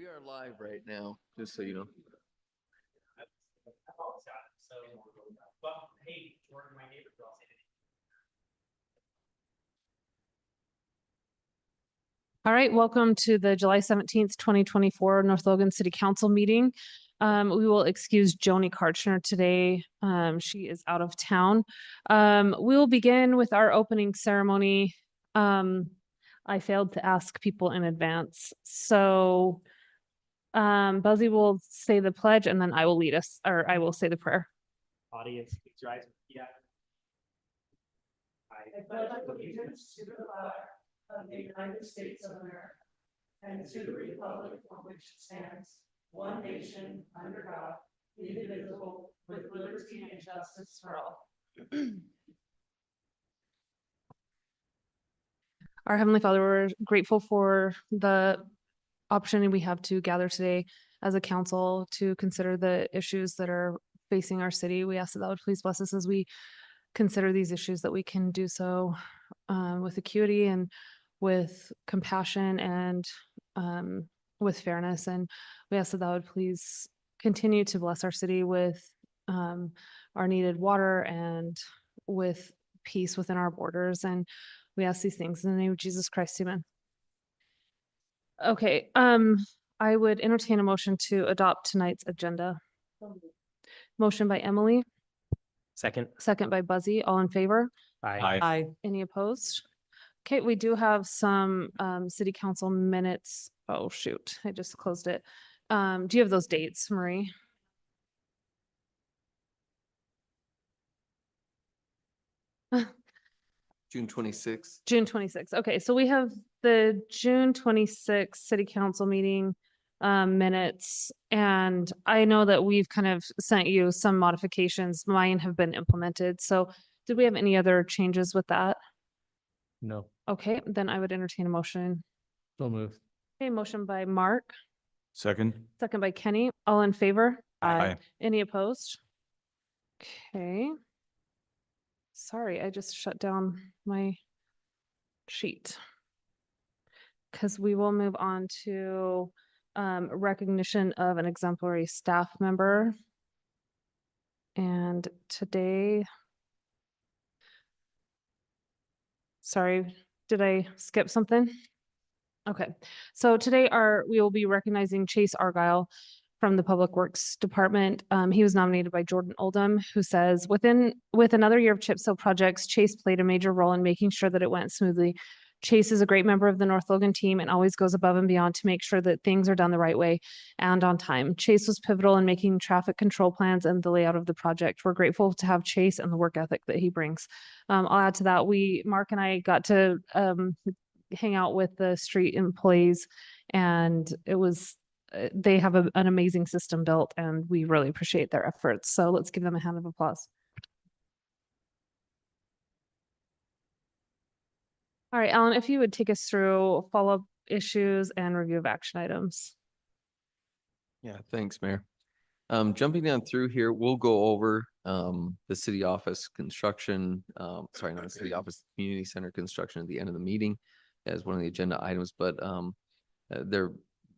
We are live right now, just so you know. So, but hey, Jordan, my neighbor, I'll say All right, welcome to the July 17th, 2024 North Logan City Council meeting. We will excuse Joni Karchner today. She is out of town. We will begin with our opening ceremony. I failed to ask people in advance. So Buzzy will say the pledge and then I will lead us, or I will say the prayer. audience, please rise and repeat after me. I pledge allegiance to the flag of the United States of America and to the republic for which it stands, one nation, under God, indivisible, with liberty and justice for all. Our Heavenly Father, we're grateful for the opportunity we have to gather today as a council to consider the issues that are facing our city. We ask that would please bless us as we consider these issues, that we can do so with acuity and with compassion and with fairness. And we ask that would please continue to bless our city with our needed water and with peace within our borders. And we ask these things in the name of Jesus Christ, amen. Okay, I would entertain a motion to adopt tonight's agenda. Motion by Emily, Second. second by Buzzy, all in favor? Aye. Any opposed? Okay, we do have some city council minutes. Oh, shoot, I just closed it. Do you have those dates, Marie? June 26th. June 26th. Okay, so we have the June 26th city council meeting minutes. And I know that we've kind of sent you some modifications. Mine have been implemented. So did we have any other changes with that? No. Okay, then I would entertain a motion. So moved. Okay, motion by Mark, Second. second by Kenny. All in favor? Aye. Any opposed? Okay. Sorry, I just shut down my sheet. Because we will move on to recognition of an exemplary staff member. And today, sorry, did I skip something? Okay, so today we will be recognizing Chase Argyle from the Public Works Department. He was nominated by Jordan Oldham, who says, with another year of chip seal projects, Chase played a major role in making sure that it went smoothly. Chase is a great member of the North Logan team and always goes above and beyond to make sure that things are done the right way and on time. Chase was pivotal in making traffic control plans and the layout of the project. We're grateful to have Chase and the work ethic that he brings. I'll add to that, Mark and I got to hang out with the street employees, and it was they have an amazing system built, and we really appreciate their efforts. So let's give them a hand of applause. All right, Alan, if you would take us through follow-up issues and review of action items. Yeah, thanks, Mayor. Jumping down through here, we'll go over the city office construction, sorry, not the city office, community center construction at the end of the meeting as one of the agenda items, but they're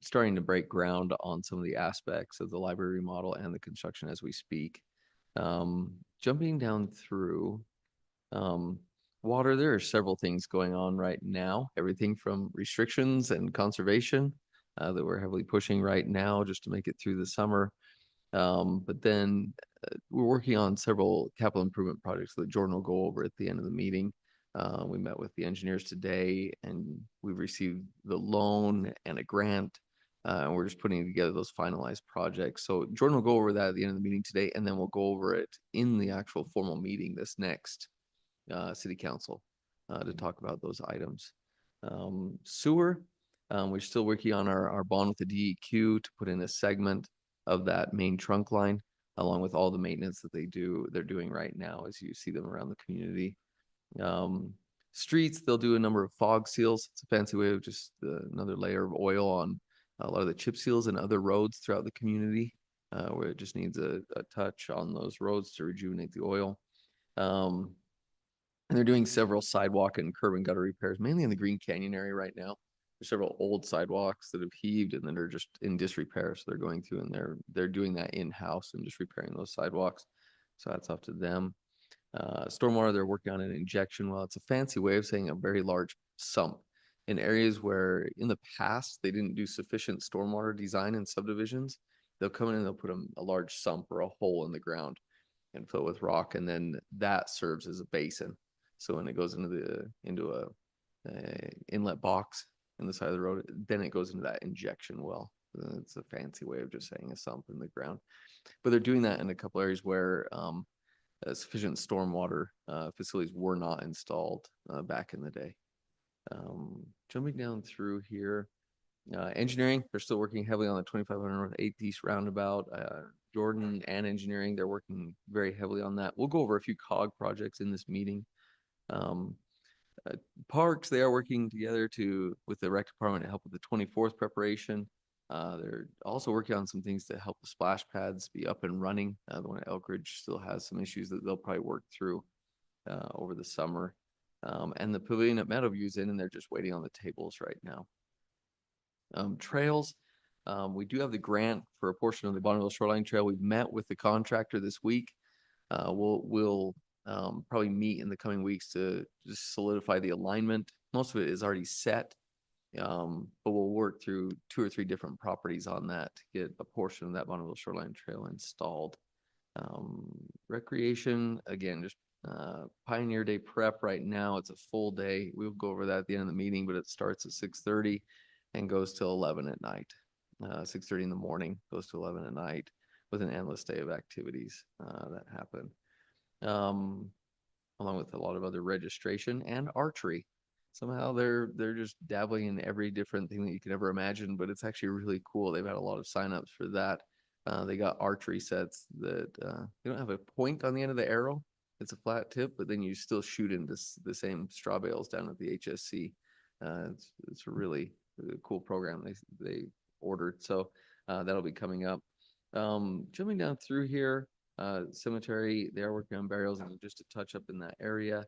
starting to break ground on some of the aspects of the library remodel and the construction as we speak. Jumping down through water, there are several things going on right now, everything from restrictions and conservation that we're heavily pushing right now just to make it through the summer. But then we're working on several capital improvement projects that Jordan will go over at the end of the meeting. We met with the engineers today and we've received the loan and a grant. And we're just putting together those finalized projects. So Jordan will go over that at the end of the meeting today, and then we'll go over it in the actual formal meeting this next city council to talk about those items. Sewer, we're still working on our bond with the DEQ to put in a segment of that main trunk line, along with all the maintenance that they're doing right now as you see them around the community. Streets, they'll do a number of fog seals. It's a fancy way of just another layer of oil on a lot of the chip seals and other roads throughout the community, where it just needs a touch on those roads to rejuvenate the oil. And they're doing several sidewalk and curb and gutter repairs, mainly in the Green Canyon area right now. there's several old sidewalks that have heaved and then are just in disrepair. So they're going through and they're doing that in-house and just repairing those sidewalks. So that's up to them. Stormwater, they're working on an injection well. It's a fancy way of saying a very large sump in areas where in the past they didn't do sufficient stormwater design in subdivisions. They'll come in and they'll put a large sump or a hole in the ground and fill it with rock, and then that serves as a basin. So when it goes into a inlet box in the side of the road, then it goes into that injection well. It's a fancy way of just saying a sump in the ground. But they're doing that in a couple areas where sufficient stormwater facilities were not installed back in the day. Jumping down through here, engineering, they're still working heavily on the 2500 North 8th East roundabout. Jordan and engineering, they're working very heavily on that. We'll go over a few COG projects in this meeting. Parks, they are working together with the rec department to help with the 24th preparation. They're also working on some things to help the splash pads be up and running. The one at Elk Ridge still has some issues that they'll probably work through over the summer. And the pavilion at Meadowview's in, and they're just waiting on the tables right now. Trails, we do have the grant for a portion of the Bonneville Shoreline Trail. We've met with the contractor this week. We'll probably meet in the coming weeks to just solidify the alignment. Most of it is already set. But we'll work through 2 or 3 different properties on that to get a portion of that Bonneville Shoreline Trail installed. Recreation, again, just Pioneer Day prep right now. It's a full day. We'll go over that at the end of the meeting, but it starts at 6:30 and goes till 11 at night. 6:30 in the morning, goes to 11 at night with an endless day of activities that happen. Along with a lot of other registration and archery. Somehow they're just dabbling in every different thing that you could ever imagine, but it's actually really cool. They've had a lot of signups for that. They got archery sets that they don't have a point on the end of the arrow. It's a flat tip, but then you still shoot into the same straw bales down at the HSC. It's a really cool program they ordered. So that'll be coming up. Jumping down through here, cemetery, they are working on burials and just a touch up in that area.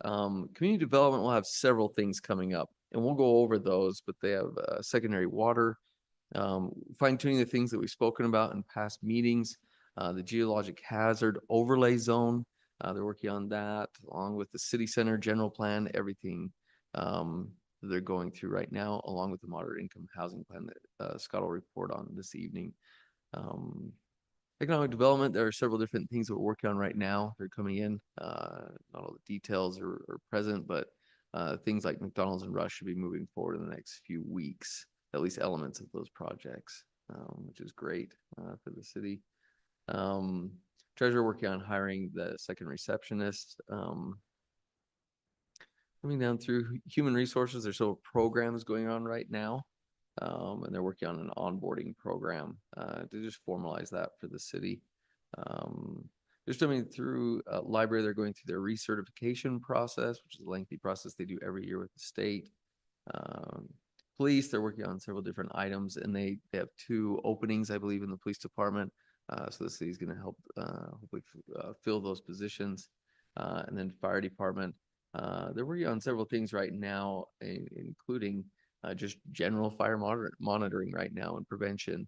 Community development will have several things coming up, and we'll go over those, but they have secondary water, fine tuning the things that we've spoken about in past meetings, the geologic hazard overlay zone. They're working on that along with the city center general plan, everything they're going through right now, along with the moderate income housing plan that Scott will report on this evening. Economic development, there are several different things that we're working on right now. They're coming in. Not all the details are present, but things like McDonald's and Rush should be moving forward in the next few weeks, at least elements of those projects, which is great for the city. Treasurer working on hiring the second receptionist. Coming down through human resources, there's several programs going on right now. And they're working on an onboarding program to just formalize that for the city. Just coming through library, they're going through their recertification process, which is a lengthy process they do every year with the state. Police, they're working on several different items, and they have 2 openings, I believe, in the police department. So the city's going to help hopefully fill those positions. And then fire department, they're working on several things right now, including just general fire monitoring right now and prevention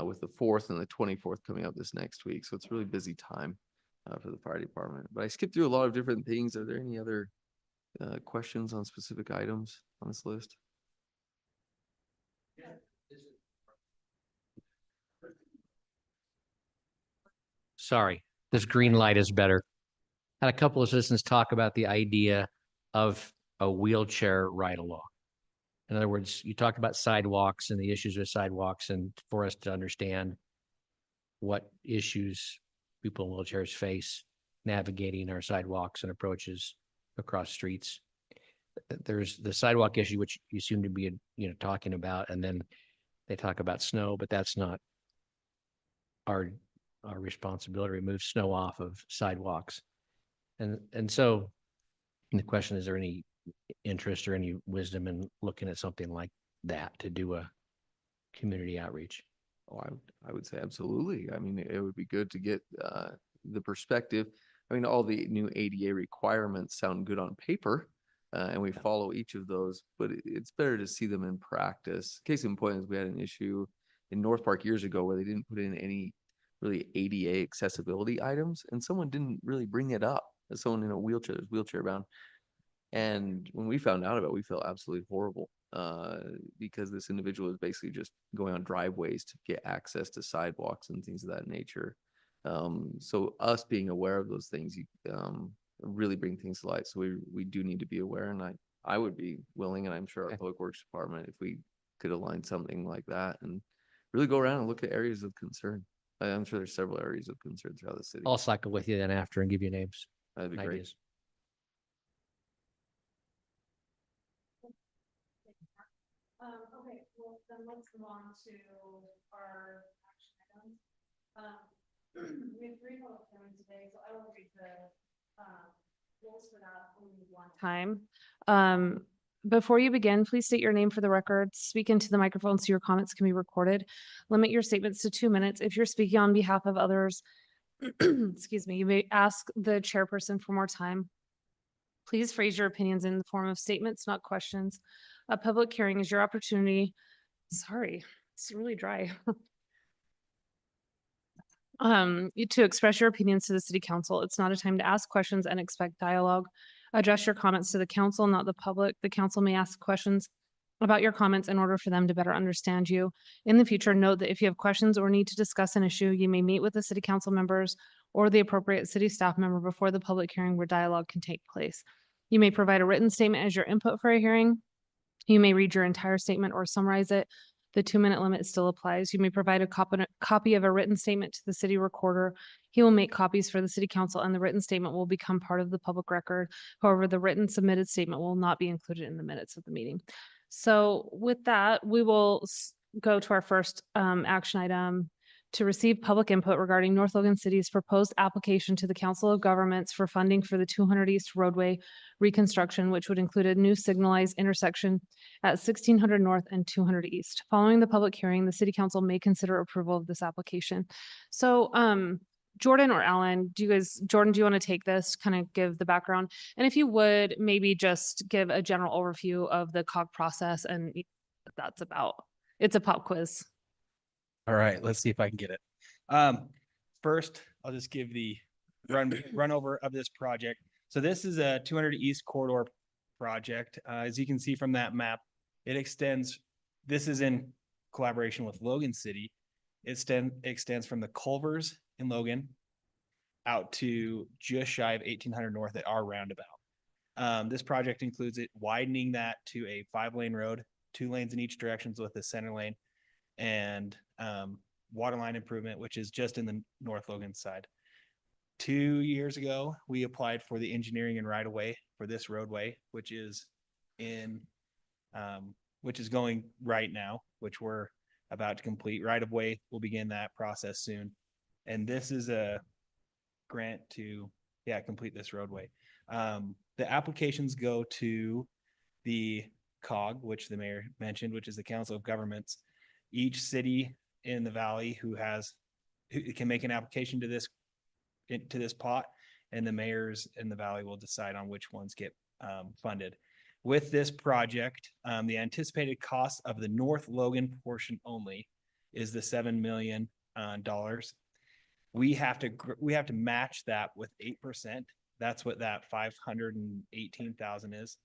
with the 4th and the 24th coming up this next week. So it's a really busy time for the fire department. But I skipped through a lot of different things. Are there any other questions on specific items on this list? Sorry, this green light is better. Had a couple of citizens talk about the idea of a wheelchair ride-along. In other words, you talked about sidewalks and the issues with sidewalks, and for us to understand what issues people in wheelchairs face navigating our sidewalks and approaches across streets. There's the sidewalk issue, which you seem to be, talking about, and then they talk about snow, but that's not our responsibility to remove snow off of sidewalks. And so the question, is there any interest or any wisdom in looking at something like that to do a community outreach? Oh, I would say absolutely. I mean, it would be good to get the perspective. I mean, all the new ADA requirements sound good on paper, And we follow each of those, but it's better to see them in practice. Case in point is we had an issue in North Park years ago where they didn't put in any really ADA accessibility items, and someone didn't really bring it up as someone in a wheelchair, that's wheelchair bound. And when we found out about it, we felt absolutely horrible because this individual is basically just going on driveways to get access to sidewalks and things of that nature. So us being aware of those things, really bring things to light. So we do need to be aware, and I would be willing, and I'm sure our Okay. Public Works Department, if we could align something like that and really go around and look at areas of concern. I'm sure there's several areas of concern throughout the city. I'll cycle with you then after and give you names That'd be and great. ideas. Okay, well, then let's move on to our action items. We have 3 public hearings today, so I will read the, rules for that only one time. Before you begin, please state your name for the record, speak into the microphone so your comments can be recorded. Limit your statements to 2 minutes. If you're speaking on behalf of others, excuse me, you may ask the chairperson for more time. Please phrase your opinions in the form of statements, not questions. A public hearing is your opportunity. Sorry, it's really dry. To express your opinions to the city council. It's not a time to ask questions and expect dialogue. Address your comments to the council, not the public. The council may ask questions about your comments in order for them to better understand you. In the future, note that if you have questions or need to discuss an issue, you may meet with the city council members or the appropriate city staff member before the public hearing where dialogue can take place. You may provide a written statement as your input for a hearing. You may read your entire statement or summarize it. The 2-minute limit still applies. You may provide a copy of a written statement to the city recorder. He will make copies for the city council and the written statement will become part of the public record. However, the written submitted statement will not be included in the minutes of the meeting. So with that, we will go to our first action item to receive public input regarding North Logan City's proposed application to the Council of Governments for funding for the 200 East roadway reconstruction, which would include a new signalized intersection at 1600 North and 200 East. Following the public hearing, the city council may consider approval of this application. So, Jordan or Alan, Jordan, do you want to take this, kind of give the background? And if you would, maybe just give a general overview of the COG process and that's about, it's a pop quiz. All right, let's see if I can get it. First, I'll just give the run over of this project. So this is a 200 East Corridor project. As you can see from that map, it extends, this is in collaboration with Logan City. It extends from the Culvers in Logan out to just shy of 1800 North at our roundabout. This project includes it widening that to a 5-lane road, 2 lanes in each direction with a center lane, and water line improvement, which is just in the North Logan side. 2 years ago, we applied for the engineering and right of way for this roadway, which is going right now, which we're about to complete. Right of way will begin that process soon. And this is a grant to, complete this roadway. The applications go to the COG, which the mayor mentioned, which is the Council of Governments. Each city in the valley who can make an application to this pot, and the mayors in the valley will decide on which ones get funded. With this project, the anticipated cost of the North Logan portion only is the $7 million. We have to match that with 8%. That's what that 518,000 is.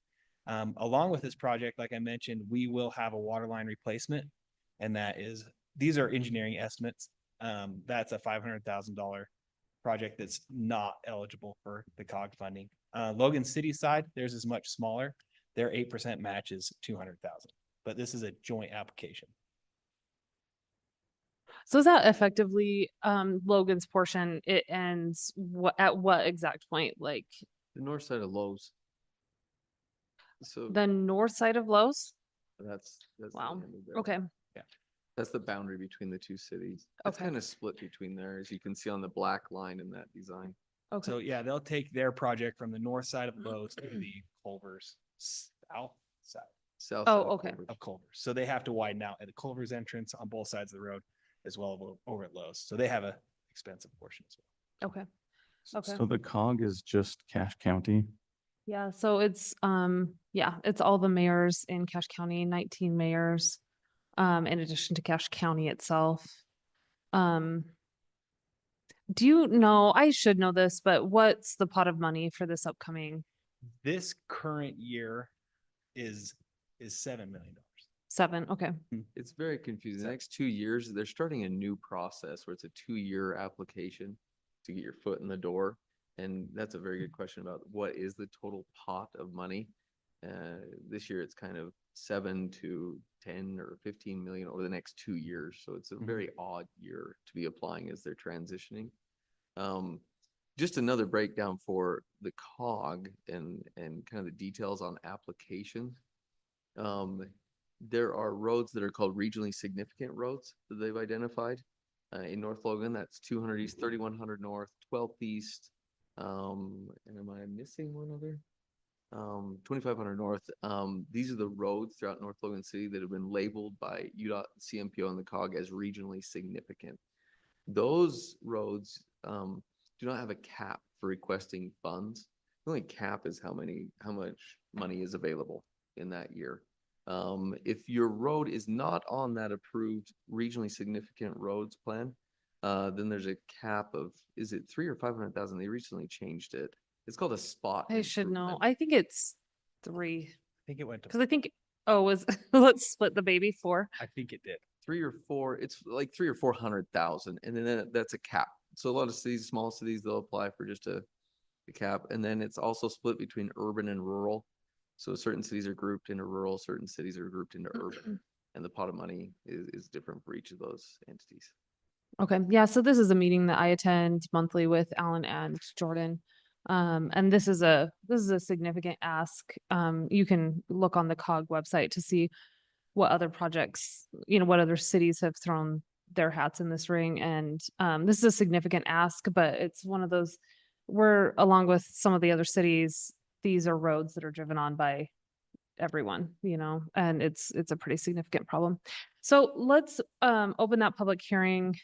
Along with this project, like I mentioned, we will have a water line replacement, and these are engineering estimates. That's a $500,000 project that's not eligible for the COG funding. Logan City side, theirs is much smaller. Their 8% match is 200,000, but this is a joint application. So is that effectively Logan's portion? It ends at what exact point? Like The north side of Lowe's. So the north side of Lowe's? that's the Wow. end of there. Okay. That's the boundary between the two cities. It's Okay. kind of split between there, as you can see on the black line in that design. Okay. So they'll take their project from the north side of Lowe's to the Culvers south side South. Oh, side of okay. Culver. of Culvers. So they have to widen out at the Culvers entrance on both sides of the road as well as over at Lowe's. So they have a expensive portion as well. Okay. Okay. So the COG is just Cache County. Yeah, so it's, yeah, it's all the mayors in Cache County, 19 mayors, in addition to Cache County itself. Um, do you know, I should know this, but what's the pot of money for this upcoming This current year is $7 million. 7? Okay, It's very confusing. The next 2 years, they're starting a new process where it's a 2-year application to get your foot in the door. And that's a very good question about what is the total pot of money? This year, it's kind of 7 to 10 or 15 million over the next 2 years. So it's a very odd year to be applying as they're transitioning. Just another breakdown for the COG and kind of the details on applications. There are roads that are called regionally significant roads that they've identified. In North Logan, that's 200 east, 3100 north, 12th east. And am I missing one other? 2500 north. These are the roads throughout North Logan City that have been labeled by UDOT, CMPO, and the COG as regionally significant. Those roads do not have a cap for requesting funds. The only cap is how much money is available in that year. If your road is not on that approved regionally significant roads plan, then there's a cap of, is it 3 or 500,000? They recently changed it. It's called a spot. I should know. improvement. I think it's 3, I think it went because to, I think, oh, was, let's split the baby 4. I think it did. 3 or 4, it's like 3 or 400,000, and then that's a cap. So a lot of cities, small cities, they'll apply for just a cap, and then it's also split between urban and rural. So certain cities are grouped into rural, certain cities are grouped into urban, and the pot of money is different for each of those entities. Okay, yeah, so this is a meeting that I attend monthly with Alan and Jordan. And this is a significant ask. You can look on the COG website to see what other projects, what other cities have thrown their hats in this ring. And this is a significant ask, but it's one of those, we're along with some of the other cities, these are roads that are driven on by everyone, and it's a pretty significant problem. So let's open that public hearing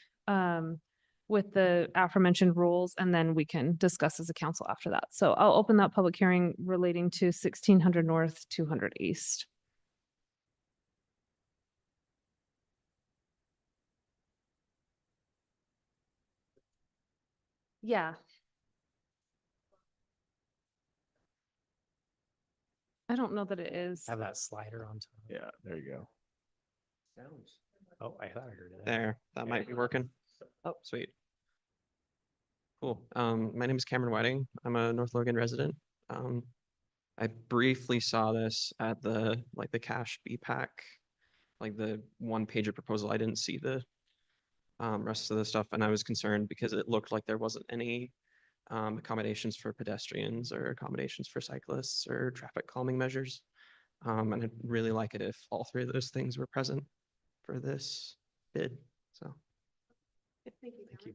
with the aforementioned rules, and then we can discuss as a council after that. So I'll open that public hearing relating to 1600 North, 200 East. Yeah. I don't know that it is. Have that slider on top. Yeah, there you go. Oh, I thought I heard it. There, that might be working. Oh, sweet. Cool. My name is Cameron Wedding. I'm a North Logan resident. I briefly saw this at the Cache BPAC, like the one pager proposal. I didn't see the rest of the stuff, and I was concerned because it looked like there wasn't any accommodations for pedestrians or accommodations for cyclists or traffic calming measures. And I'd really like it if all 3 of those things were present for this bid. So Thank you. Thank you.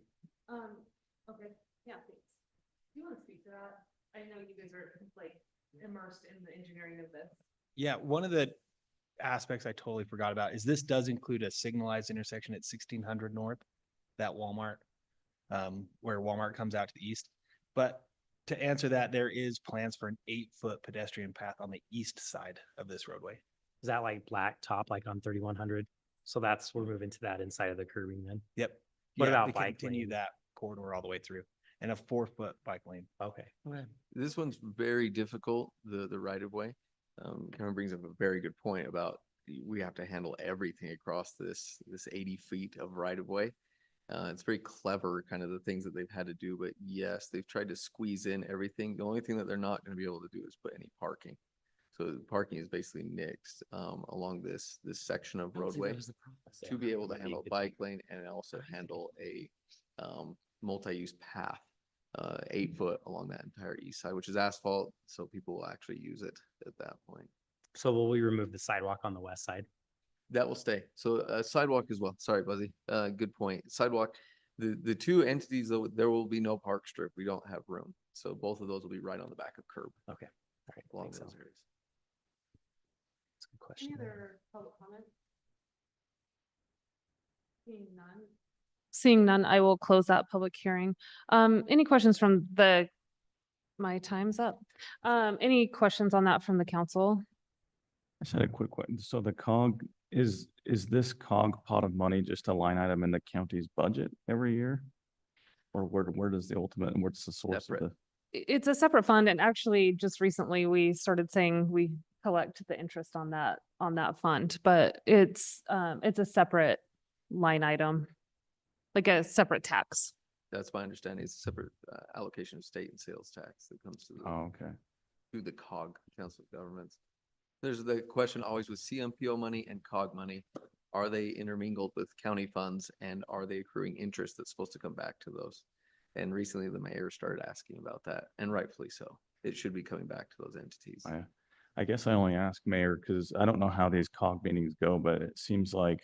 Okay, yeah, thanks. Do you want to speak to that? I know you guys are like immersed in the engineering of this. Yeah, one of the aspects I totally forgot about is this does include a signalized intersection at 1600 North, that Walmart, where Walmart comes out to the east. But to answer that, there is plans for an 8-foot pedestrian path on the east side of this roadway. Is that like black top, like on 3100? So we're moving to that inside of the curbing then. Yep. What Yeah, about we bike continue lane? that corridor all the way through, and a 4-foot bike lane. Okay. This one's very difficult, the right of way. Cameron brings up a very good point about we have to handle everything across this 80 feet of right of way. It's very clever, kind of the things that they've had to do, but yes, they've tried to squeeze in everything. The only thing that they're not going to be able to do is put any parking. So the parking is basically nixed along this section of roadway to be able to handle a bike lane and also handle a multi-use path, 8 foot along that entire east side, which is asphalt, so people will actually use it at that point. So will we remove the sidewalk on the west side? That will stay. So sidewalk as well. Sorry, Buzzy. Good point. Sidewalk. The 2 entities, though, there will be no park strip. We don't have room. So both of those will be right on the back of curb Okay. All right. along Thanks, those Al. areas. That's a good question. Any other public comment? Seeing none, I will close that public hearing. Any questions from the my time's up. Any questions on that from the council? I just had a quick question. So the COG, is this COG pot of money just a line item in the county's budget every year? Or where does the ultimate, and what's the source of Separate. the? It's a separate fund, and actually just recently we started saying we collect the interest on that fund, but it's a separate line item, like a separate tax. That's my understanding. It's a separate allocation of state and sales tax that comes to the, Oh, okay. to the COG, Council of Governments. There's the question always with CMPO money and COG money. Are they intermingled with county funds and are they accruing interest that's supposed to come back to those? And recently the mayor started asking about that, and rightfully so. It should be coming back to those entities. I guess I only ask Mayor because I don't know how these COG meetings go, but it seems like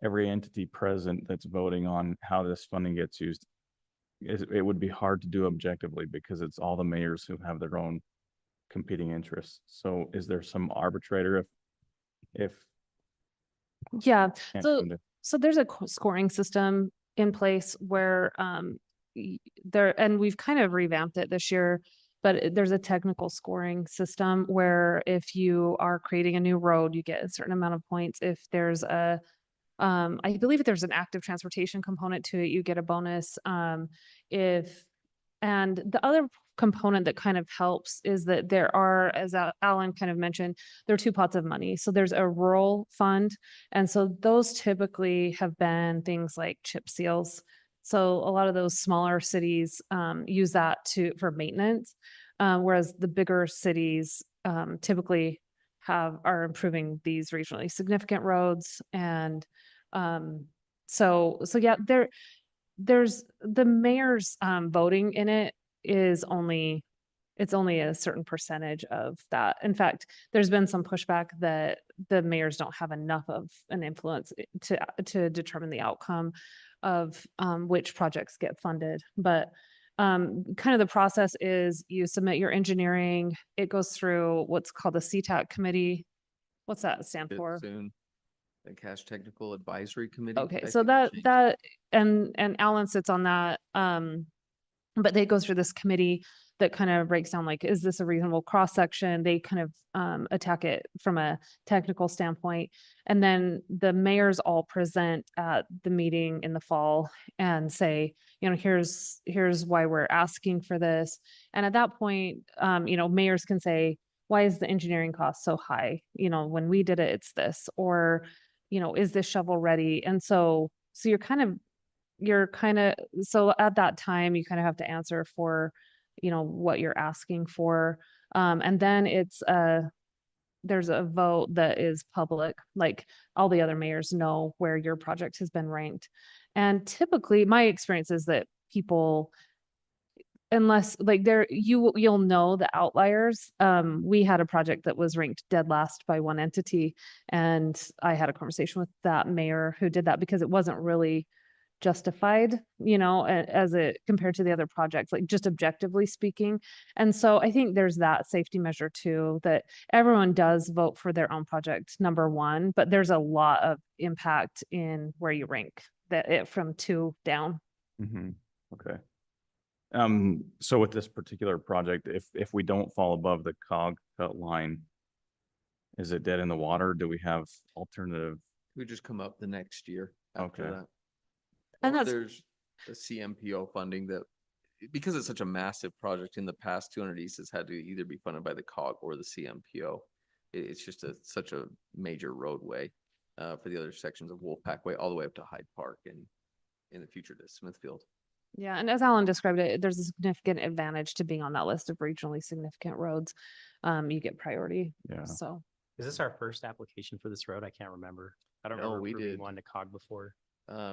every entity present that's voting on how this funding gets used, it would be hard to do objectively because it's all the mayors who have their own competing interests. So is there some arbitrator if Yeah, can't so come to- so there's a scoring system in place where there, and we've kind of revamped it this year, but there's a technical scoring system where if you are creating a new road, you get a certain amount of points. If there's I believe if there's an active transportation component to it, you get a bonus. And the other component that kind of helps is that there are, as Alan kind of mentioned, there are two pots of money. So there's a rural fund. And so those typically have been things like chip seals. So a lot of those smaller cities use that for maintenance, whereas the bigger cities typically are improving these regionally significant roads. And so yeah, there's the mayor's voting in it is only a certain percentage of that. In fact, there's been some pushback that the mayors don't have enough of an influence to determine the outcome of which projects get funded. But kind of the process is you submit your engineering, it goes through what's called the CTAC committee. What's that stand Bit for? Soon. The Cash Technical Advisory Committee. Okay, I so think it changed. and Alan sits on that. But they go through this committee that kind of breaks down like, is this a reasonable cross section? They kind of attack it from a technical standpoint. And then the mayors all present at the meeting in the fall and say, here's why we're asking for this. And at that point, mayors can say, why is the engineering cost so high? When we did it, it's this, or, is this shovel ready? And so you're kind of, so at that time, you kind of have to answer for, what you're asking for. And then there's a vote that is public, like all the other mayors know where your project has been ranked. And typically my experience is that people, unless like you'll know the outliers. We had a project that was ranked dead last by one entity. And I had a conversation with that mayor who did that because it wasn't really justified, as it compared to the other projects, like just objectively speaking. And so I think there's that safety measure too, that everyone does vote for their own project, number one, but there's a lot of impact in where you rank from 2 down. Mhm. Okay. So with this particular project, if we don't fall above the COG cut line, is it dead in the water? Do we have alternative? We just come up the next year after Okay. that. And Or that's- there's a CMPO funding that, because it's such a massive project in the past, 200 East has had to either be funded by the COG or the CMPO. It's just such a major roadway for the other sections of Wolfpack Way, all the way up to Hyde Park and in the future to Smithfield. Yeah, and as Alan described it, there's a significant advantage to being on that list of regionally significant roads. You get priority. Yeah. So Is this our first application for this road? I can't remember. I don't No, remember we approving did. one to COG before.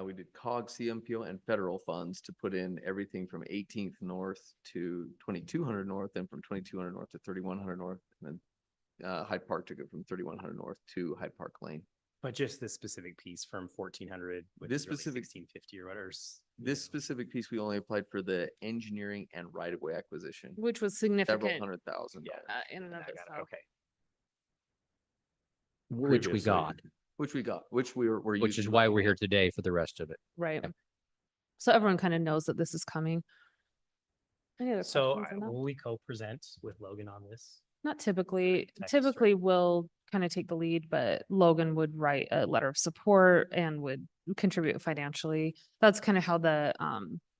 We did COG, CMPO, and federal funds to put in everything from 18th North to 2200 North, and from 2200 North to 3100 North, and then Hyde Park took it from 3100 North to Hyde Park Lane. But just this specific piece from 1400 with This really specific- 1650 or whatever. This specific piece, we only applied for the engineering and right-of-way acquisition. which was Several significant $100,000. in and of I got it. itself. Okay. Which we previously. got, Which we got, which we're which is using why right we're now. here today for the rest of it. Right. So everyone kind of knows that this is coming. Any other So questions on that? will we co-present with Logan on this? Not typically. Text or- Typically, we'll kind of take the lead, but Logan would write a letter of support and would contribute financially. That's kind of how the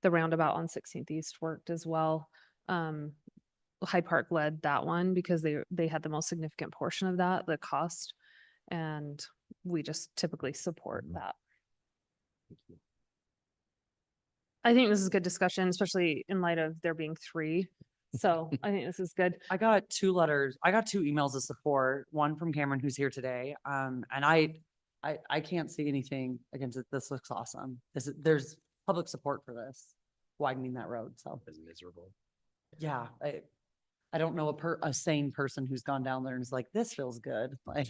roundabout on 16th East worked as well. Hyde Park led that one because they had the most significant portion of that, the cost. And we just typically support that. I think this is good discussion, especially in light of there being 3. So I think this is good. I got 2 letters. I got 2 emails of support, one from Cameron who's here today. And I can't see anything against it. This looks awesome. There's public support for this, widening that road. So, Is miserable. yeah, I don't know a sane person who's gone down there and is like, this feels good. Like,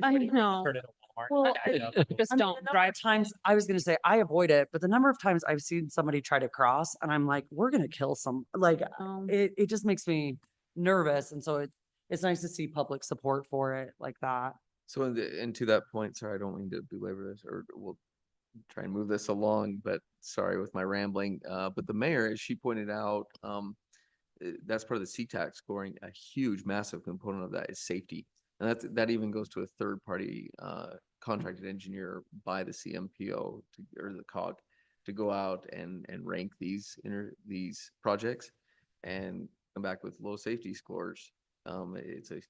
I know. Heard it at Walmart. Well, Yeah. just I mean, don't the number drive. of times, I was gonna say, I avoid it, but the number of times I've seen somebody try to cross and I'm like, we're gonna kill like, Um, it just makes me nervous. And so it's nice to see public support for it like that. So and to that point, sorry, I don't mean to belabor this, or we'll try and move this along, but sorry with my rambling. But the mayor, as she pointed out, that's part of the CTAC scoring. A huge, massive component of that is safety. And that even goes to a third party contracted engineer by the CMPO or the COG to go out and rank these projects and come back with low safety scores. It's a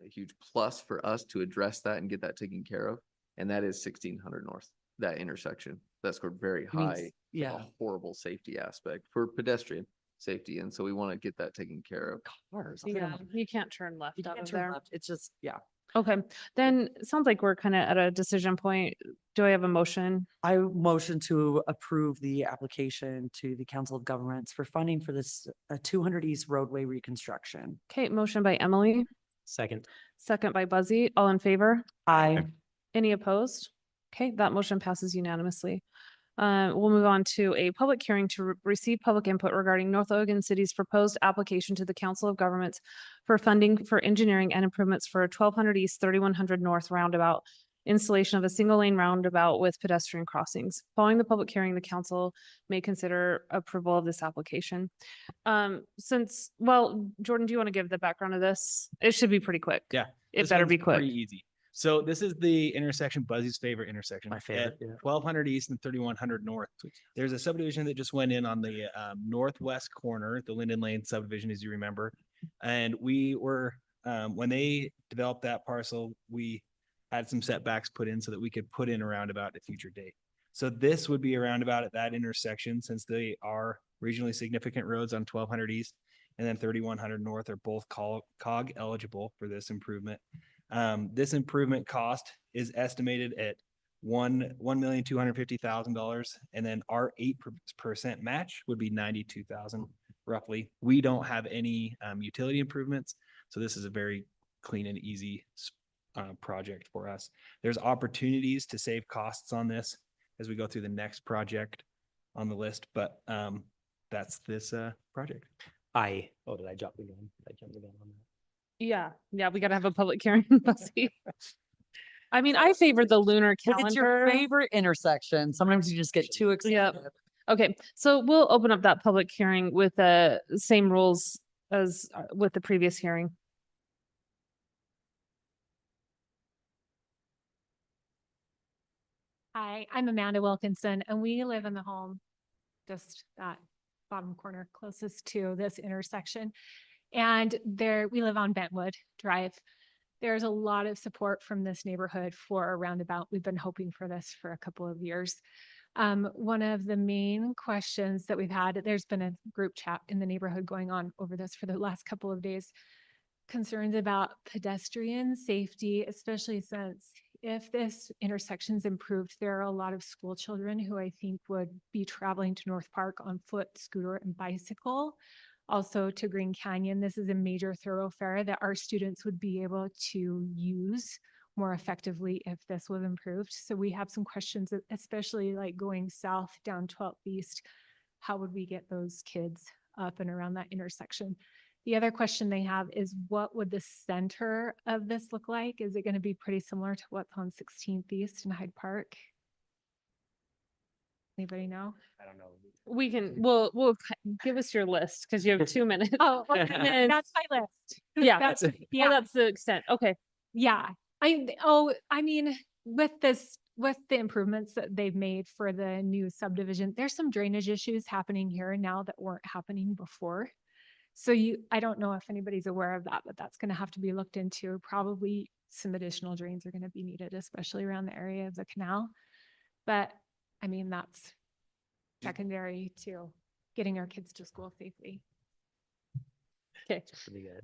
huge plus for us to address that and get that taken care of. And that is 1600 North, that intersection. That scored very I mean, high. yeah. A horrible safety aspect for pedestrian safety. And so we want to get that taken care of. Cars. Yeah, you can't turn left You out can't of turn there. left. It's just, yeah. Okay, then it sounds like we're kind of at a decision point. Do I have a motion? I motion to approve the application to the Council of Governments for funding for this 200 East roadway reconstruction. Okay, motion by Emily, Second. second by Buzzy. All in favor? I Any opposed? Okay, that motion passes unanimously. We'll move on to a public hearing to receive public input regarding North Oregon City's proposed application to the Council of Governments for funding for engineering and improvements for 1200 East, 3100 North roundabout, installation of a single lane roundabout with pedestrian crossings. Following the public hearing, the council may consider approval of this application. Well, Jordan, do you want to give the background of this? It should be pretty quick. Yeah, It This better one's be quick. Pretty easy. So this is the intersection, Buzzy's favorite intersection. My favorite, yeah. 1200 East and 3100 North. There's a subdivision that just went in on the northwest corner, the Linden Lane subdivision, as you remember. And we were, when they developed that parcel, we had some setbacks put in so that we could put in a roundabout at a future date. So this would be a roundabout at that intersection, since they are regionally significant roads on 1200 East and then 3100 North are both COG eligible for this improvement. This improvement cost is estimated at $1,250,000, and then our 8% match would be 92,000 roughly. We don't have any utility improvements, so this is a very clean and easy project for us. There's opportunities to save costs on this as we go through the next project on the list, but that's this project. Did I jump the gun? Did I jump the gun on that? Yeah, we gotta have a public hearing, Buzzy. I mean, I favor the lunar If it's your calendar. favorite intersection, sometimes you just get too excited. Okay, so we'll open up that public hearing with the same rules as with the previous hearing. Hi, I'm Amanda Wilkinson, and we live in the home, just that bottom corner closest to this intersection. And we live on Bentwood Drive. There's a lot of support from this neighborhood for a roundabout. We've been hoping for this for a couple of years. One of the main questions that we've had, there's been a group chat in the neighborhood going on over this for the last couple of days, concerns about pedestrian safety, especially since if this intersection's improved, there are a lot of school children who I think would be traveling to North Park on foot, scooter, and bicycle. Also to Green Canyon, this is a major thoroughfare that our students would be able to use more effectively if this was improved. So we have some questions, especially like going south down 12th East. How would we get those kids up and around that intersection? The other question they have is, what would the center of this look like? Is it going to be pretty similar to what's on 16th East in Hyde Park? Anybody know? I don't know. we'll give us your list because you have 2 minutes. Oh, okay, And- that's my list. Yeah, That's, oh, yeah, that's the extent. Okay. yeah. I mean, with the improvements that they've made for the new subdivision, there's some drainage issues happening here now that weren't happening before. So I don't know if anybody's aware of that, but that's gonna have to be looked into. Probably some additional drains are gonna be needed, especially around the area of the canal. But, I mean, that's secondary to getting our kids to school safely. Okay. Pretty good.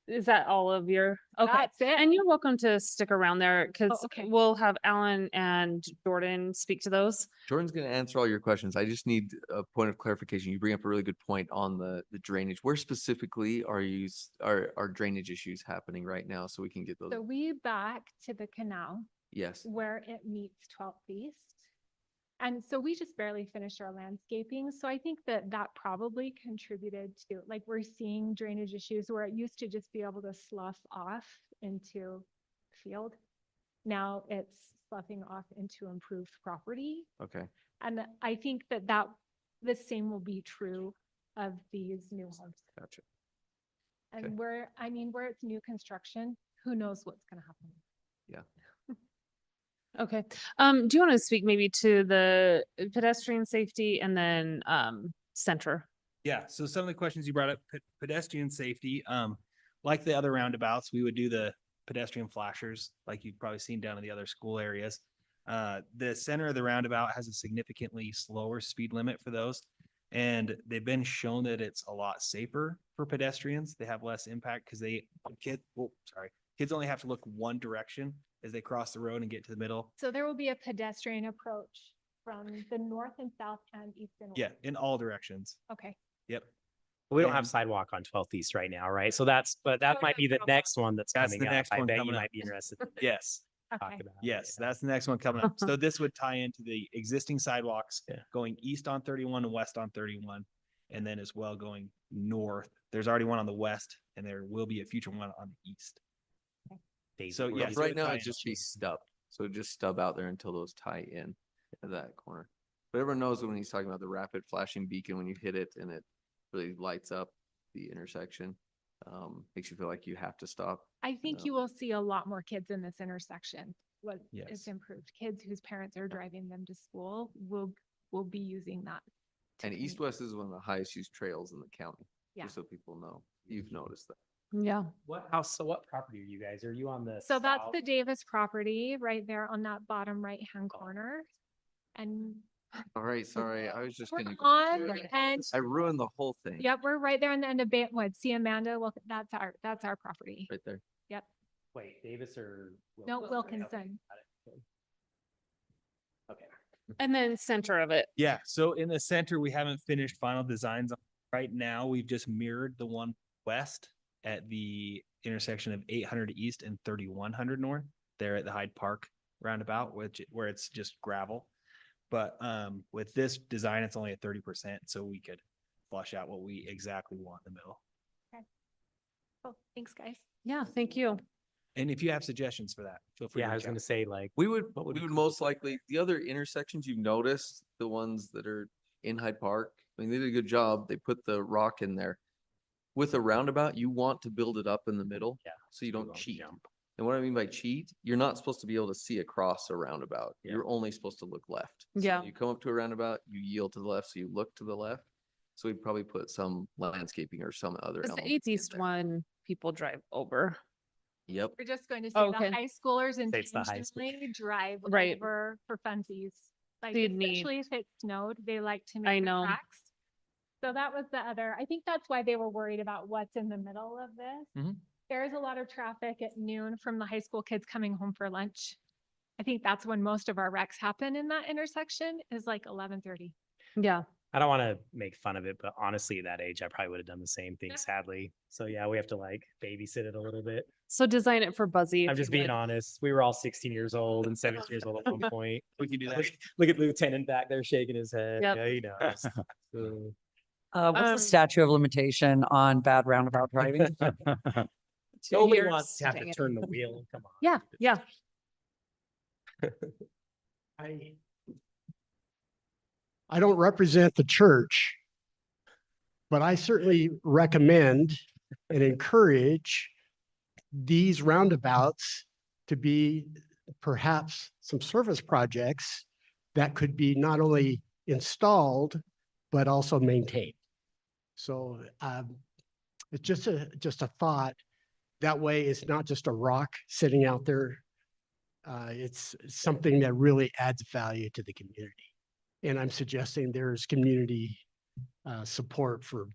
Is that all of your? Okay. That's it. And you're welcome to stick around there because okay. we'll have Alan and Jordan speak to those. Jordan's going to answer all your questions. I just need a point of clarification. You bring up a really good point on the drainage. Where specifically are drainage issues happening right now so we can get those? So we back to the canal Yes. where it meets 12th East. And so we just barely finished our landscaping. So I think that probably contributed to, like, we're seeing drainage issues where it used to just be able to slough off into field. Now it's sloughing off into improved property. Okay. And I think that the same will be true of these new homes. Gotcha. And Okay. where it's new construction, who knows what's gonna happen? Okay. Do you want to speak maybe to the pedestrian safety and then center? Yeah, so some of the questions you brought up, pedestrian safety, like the other roundabouts, we would do the pedestrian flashers, like you've probably seen down in the other school areas. The center of the roundabout has a significantly slower speed limit for those. And they've been shown that it's a lot safer for pedestrians. They have less impact because kids only have to look one direction as they cross the road and get to the middle. So there will be a pedestrian approach from the north and south and east and west. Yeah, in all directions. Okay. Yep. We don't have And- sidewalk on 12th East right now, right? So that might be the next one that's That's coming the up. next I one bet you coming up. might be interested to Yes, talk Okay. about. it, yes, yeah. that's the next one coming up. So this would tie into the existing sidewalks Yeah. going east on 31 and west on 31. And then as well going north. There's already one on the west and there will be a future one on the east. Daisy So, Road. yeah, But so right it now tie it'd just be in. stubbed. So just stub out there until those tie in at that corner. But everyone knows when he's talking about the rapid flashing beacon, when you hit it and it really lights up the intersection, makes you feel like you have to stop. I think you will see a lot more kids in this intersection. What Yes. is improved, kids whose parents are driving them to school will be using that. to And commute. east-west is one of the highest used trails in the county. Yeah. Just so people know. You've noticed that. Yeah. What house, so what property are you guys? Are you on the? So that's south? the Davis property right there on that bottom right-hand Oh. corner. And All right, sorry. I was just we're gonna. on and, I ruined the whole thing. yep, we're right there on the end of Bentwood. See Amanda? Well, that's our property. Right there. Yep. Wait, Davis or? No, Wilkinson? Okay, Wilkinson. got it. Okay. And then center of it. Yeah, so in the center, we haven't finished final designs. Right now, we've just mirrored the one west at the intersection of 800 East and 3100 North, there at the Hyde Park roundabout, where it's just gravel. But with this design, it's only at 30%, so we could flush out what we exactly want in the middle. Oh, thanks, guys. Yeah, thank you. And if you have suggestions for that, feel free to Yeah, I was reach out. gonna say like, We would What would be most likely, the other intersections you've noticed, the ones that are in Hyde Park, I mean, they did a good job. They put the rock in there. With a roundabout, you want to build it up in the middle. Yeah, So you so we don't won't cheat. jump. And what I mean by cheat, you're not supposed to be able to see across a roundabout. Yeah. You're only supposed to look left. So Yeah. You come up to a roundabout, you yield to the left, so you look to the left. So we'd probably put some landscaping or some other Because the element. 8th East one, people drive over. Yep. We're just going to Oh, say okay. the high schoolers Say it's the high school. intentionally drive Right. over for funsies. Like So you'd need- especially if it snowed, they like to I make the know. tracks. So that was the other, I think that's why they were worried about what's in the middle of this. Mhm. There's a lot of traffic at noon from the high school kids coming home for lunch. I think that's when most of our wrecks happen in that intersection is like 11:30. Yeah. I don't want to make fun of it, but honestly, at that age, I probably would have done the same thing, sadly. So yeah, we have to like babysit it a little bit. So design it for Buzzy. I'm if just you being would. honest. We were all 16 years old and 17 years old at one point. We can do that. Look at Lieutenant back there shaking his head. Yep. Yeah, he knows. So, What's Um, the statute of limitation on bad roundabout driving? 2 nobody years. wants to have Dang to it. turn the wheel. Come on. Yeah, yeah. I, I don't represent the church, but I certainly recommend and encourage these roundabouts to be perhaps some service projects that could be not only installed, but also maintained. So it's just a thought. That way it's not just a rock sitting out there. It's something that really adds value to the community. And I'm suggesting there's community support for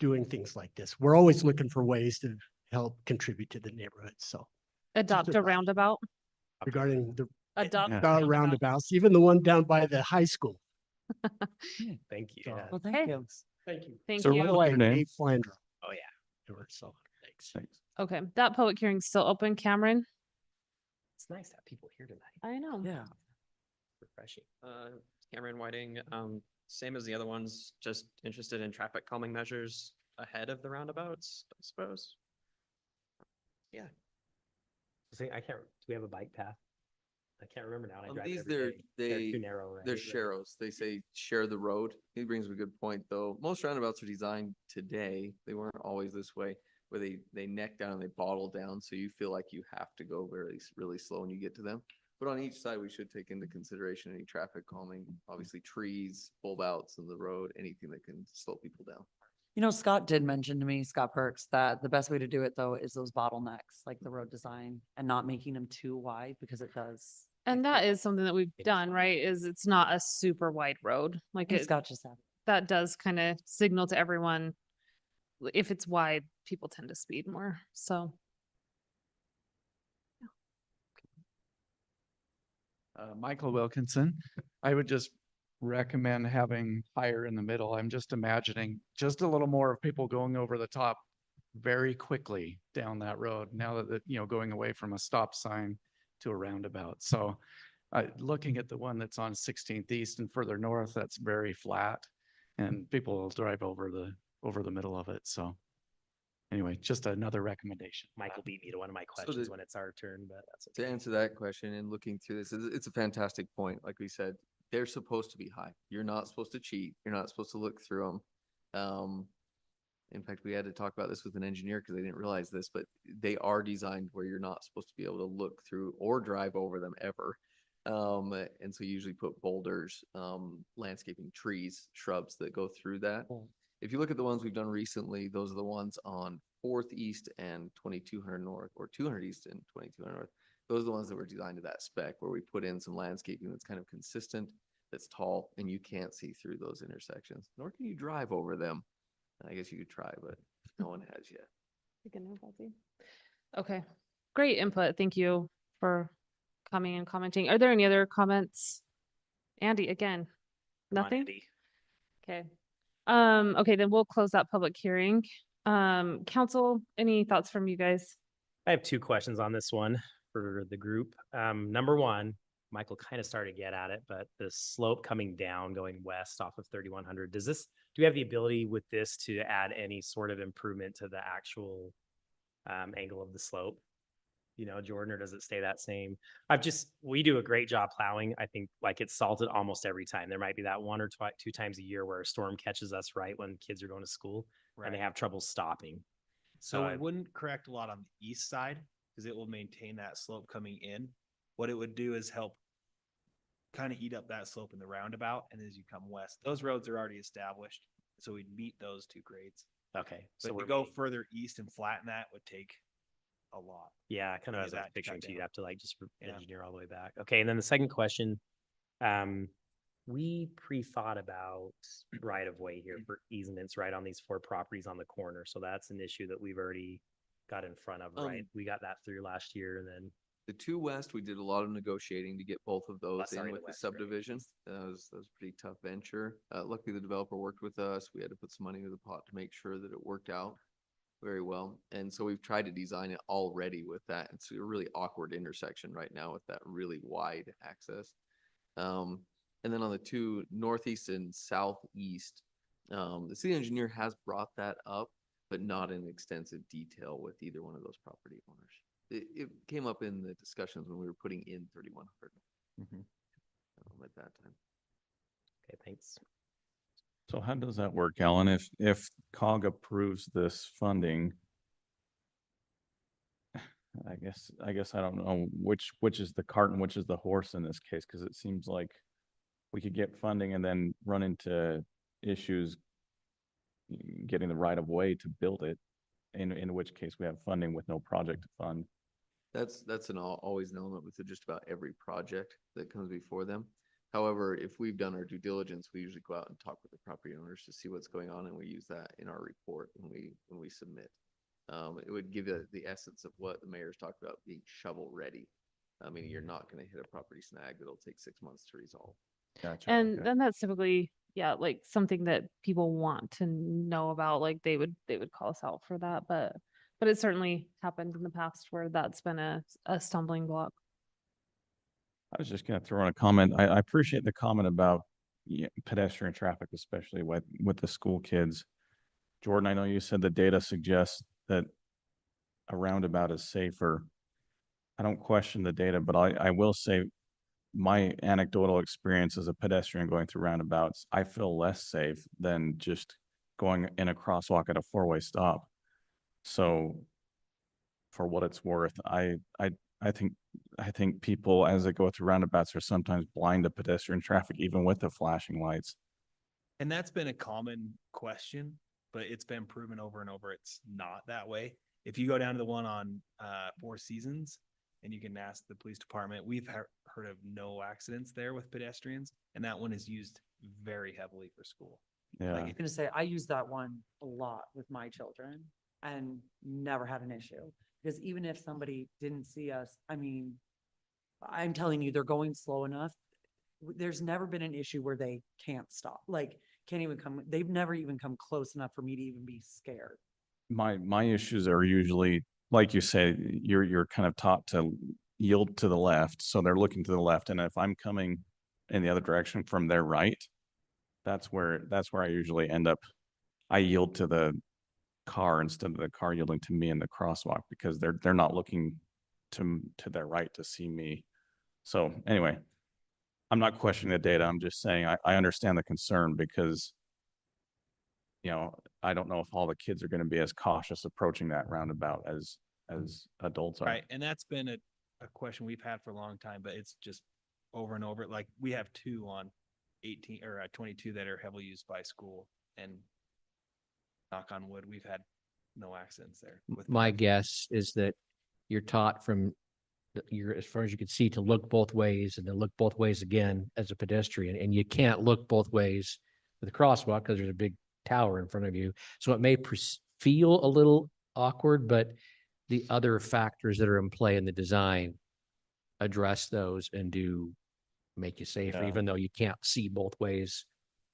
doing things like this. We're always looking for ways to help contribute to the neighborhood. So Adopt a thought. roundabout. regarding the Adopt. a roundabouts, roundabouts, even the one down by the high school. Thank you. So, Yeah. Well, thank Okay. you. Thank you. Thank So you. what- By the way, your name? Dave Flandre. Oh, yeah. So thanks. Thanks. Okay, that public hearing's still open, Cameron? It's nice to have people here tonight. I know. Yeah. Refreshing. Cameron Whiting, same as the other ones, just interested in traffic calming measures ahead of the roundabouts, I suppose. See, I can't, do we have a bike path? I can't remember now. and I drive These, every they're, day. They're they, too narrow, right? they're Like- sharrows. They say share the road. He brings up a good point, though. Most roundabouts are designed today. They weren't always this way, where they neck down and they bottle down, so you feel like you have to go really slow when you get to them. But on each side, we should take into consideration any traffic calming, obviously trees, bulb outs in the road, anything that can slow people down. You know, Scott did mention to me, Scott Perks, that the best way to do it though is those bottlenecks, like the road design and not making them too wide because it does. And that is something that we've done, right? Is it's not a super wide road. I Like think it, Scott just said. that does kind of signal to everyone. If it's wide, people tend to speed more. So Michael Wilkinson. I would just recommend having higher in the middle. I'm just imagining just a little more of people going over the top very quickly down that road now that, going away from a stop sign to a roundabout. So looking at the one that's on 16th East and further north, that's very flat and people will drive over the middle of it. So anyway, just another recommendation. Michael beat me to one of my questions when it's our turn, but that's To okay. answer that question and looking through this, it's a fantastic point. Like we said, they're supposed to be high. You're not supposed to cheat. You're not supposed to look through them. In fact, we had to talk about this with an engineer because they didn't realize this, but they are designed where you're not supposed to be able to look through or drive over them ever. And so you usually put boulders, landscaping, trees, shrubs that go through that. If you look at the ones we've done recently, those are the ones on 4th East and 2200 North, or 200 East and 2200 North. Those are the ones that were designed to that spec, where we put in some landscaping that's kind of consistent, that's tall, and you can't see through those intersections, nor can you drive over them. I guess you could try, but no one has yet. okay, great input. Thank you for coming and commenting. Are there any other comments? Andy, again, Come on, nothing? Andy. Okay. Okay, then we'll close that public hearing. Council, any thoughts from you guys? I have two questions on this one for the group. Number one, Michael kind of started to get at it, but the slope coming down, going west off of 3100, do we have the ability with this to add any sort of improvement to the actual angle of the slope? Jordan, or does it stay that same? We do a great job plowing. I think like it's salted almost every time. There might be that one or two times a year where a storm catches us right when kids are going to school and they have trouble stopping. So it wouldn't correct a lot on the east side because it will maintain that slope coming in. What it would do is help kind of eat up that slope in the roundabout. And as you come west, those roads are already established. So we'd meet those two grades. Okay. But we're to go meeting- further east and flatten that would take a lot. Yeah, kind of as I was that to picturing cut too, you'd down. have to like just Yeah. engineer all the way back. Okay, and then the second question, we pre-thought about right of way here for easements right on these 4 properties on the corner. So that's an issue that we've already got in front of, right? We got that through last year and then. The 2 west, we did a lot of negotiating to get both of those sorry, in the with the west, right. subdivision. That was a pretty tough venture. Luckily, the developer worked with us. We had to put some money into the pot to make sure that it worked out very well. And so we've tried to design it already with that. It's a really awkward intersection right now with that really wide access. And then on the 2 northeast and southeast, the city engineer has brought that up, but not in extensive detail with either one of those property owners. It came up in the discussions when we were putting in 3100 at that time. Okay, thank lights. So how does that work, Alan? If COG approves this funding, I guess I don't know which is the cart and which is the horse in this case, because it seems like we could get funding and then run into issues getting the right of way to build it, in which case we have funding with no project to fund. That's always an element with just about every project that comes before them. However, if we've done our due diligence, we usually go out and talk with the property owners to see what's going on, and we use that in our report when we submit. It would give you the essence of what the mayor's talked about being shovel ready. I mean, you're not going to hit a property snag that'll take 6 months to resolve. Gotcha. And okay. then that's typically, yeah, like something that people want to know about, like they would call us out for that, but it certainly happened in the past where that's been a stumbling block. I was just gonna throw in a comment. I appreciate the comment about pedestrian traffic, especially with the school kids. Jordan, I know you said the data suggests that a roundabout is safer. I don't question the data, but I will say my anecdotal experience as a pedestrian going through roundabouts, I feel less safe than just going in a crosswalk at a four-way stop. So for what it's worth, I think people as they go through roundabouts are sometimes blind to pedestrian traffic, even with the flashing lights. And that's been a common question, but it's been proven over and over. It's not that way. If you go down to the one on Four Seasons and you can ask the police department, we've heard of no accidents there with pedestrians. And that one is used very heavily for school. Yeah. I'm gonna say, I use that one a lot with my children and never had an issue. Because even if somebody didn't see us, I mean, I'm telling you, they're going slow enough. There's never been an issue where they can't stop, like can't even come, they've never even come close enough for me to even be scared. My issues are usually, like you say, you're kind of taught to yield to the left. So they're looking to the left. And if I'm coming in the other direction from their right, that's where I usually end up. I yield to the car instead of the car yielding to me in the crosswalk, because they're not looking to their right to see me. So anyway, I'm not questioning the data. I'm just saying I understand the concern, because I don't know if all the kids are going to be as cautious approaching that roundabout as adults are. Right. And that's been a question we've had for a long time, but it's just over and over. Like we have 2 on 18 or 22 that are heavily used by school, and knock on wood, we've had no accidents there. My guess is that you're taught from you're, as far as you can see, to look both ways and then look both ways again as a pedestrian. And you can't look both ways with a crosswalk because there's a big tower in front of you. So it may feel a little awkward, but the other factors that are in play in the design address those and do make you safer, Yeah. even though you can't see both ways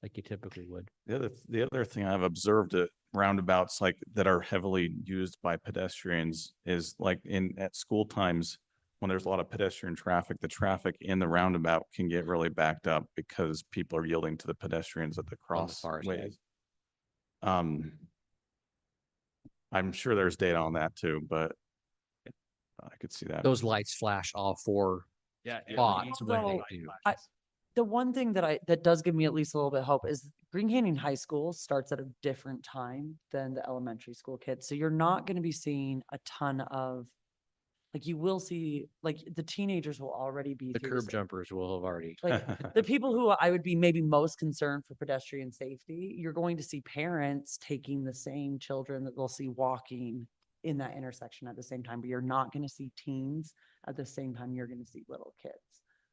like you typically would. The other thing I've observed at roundabouts like that are heavily used by pedestrians is like at school times when there's a lot of pedestrian traffic, the traffic in the roundabout can get really backed up because people are yielding to the pedestrians at the On the far side. crossways. I'm sure there's data on that too, but I could see that. Those lights flash all 4 Yeah. spots when they Although do. The one thing that does give me at least a little bit of hope is Green Canyon High School starts at a different time than the elementary school kids. So you're not going to be seeing a ton of, like you will see, like the teenagers will already be The through curb jumpers will have already. Like the people who I would be maybe most concerned for pedestrian safety, you're going to see parents taking the same children that they'll see walking in that intersection at the same time, but you're not going to see teens at the same time you're going to see little kids.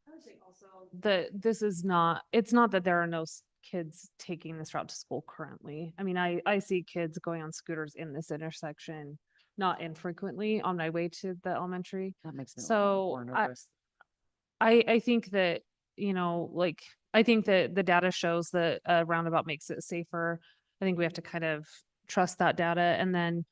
I would say also this is not, it's not that there are no kids taking this route to school currently. I mean, I see kids going on scooters in this intersection, not infrequently on my way to the elementary. That makes me a So little more nervous. I think that, like, I think that the data shows that a roundabout makes it safer. I think we have to kind of trust that data, and then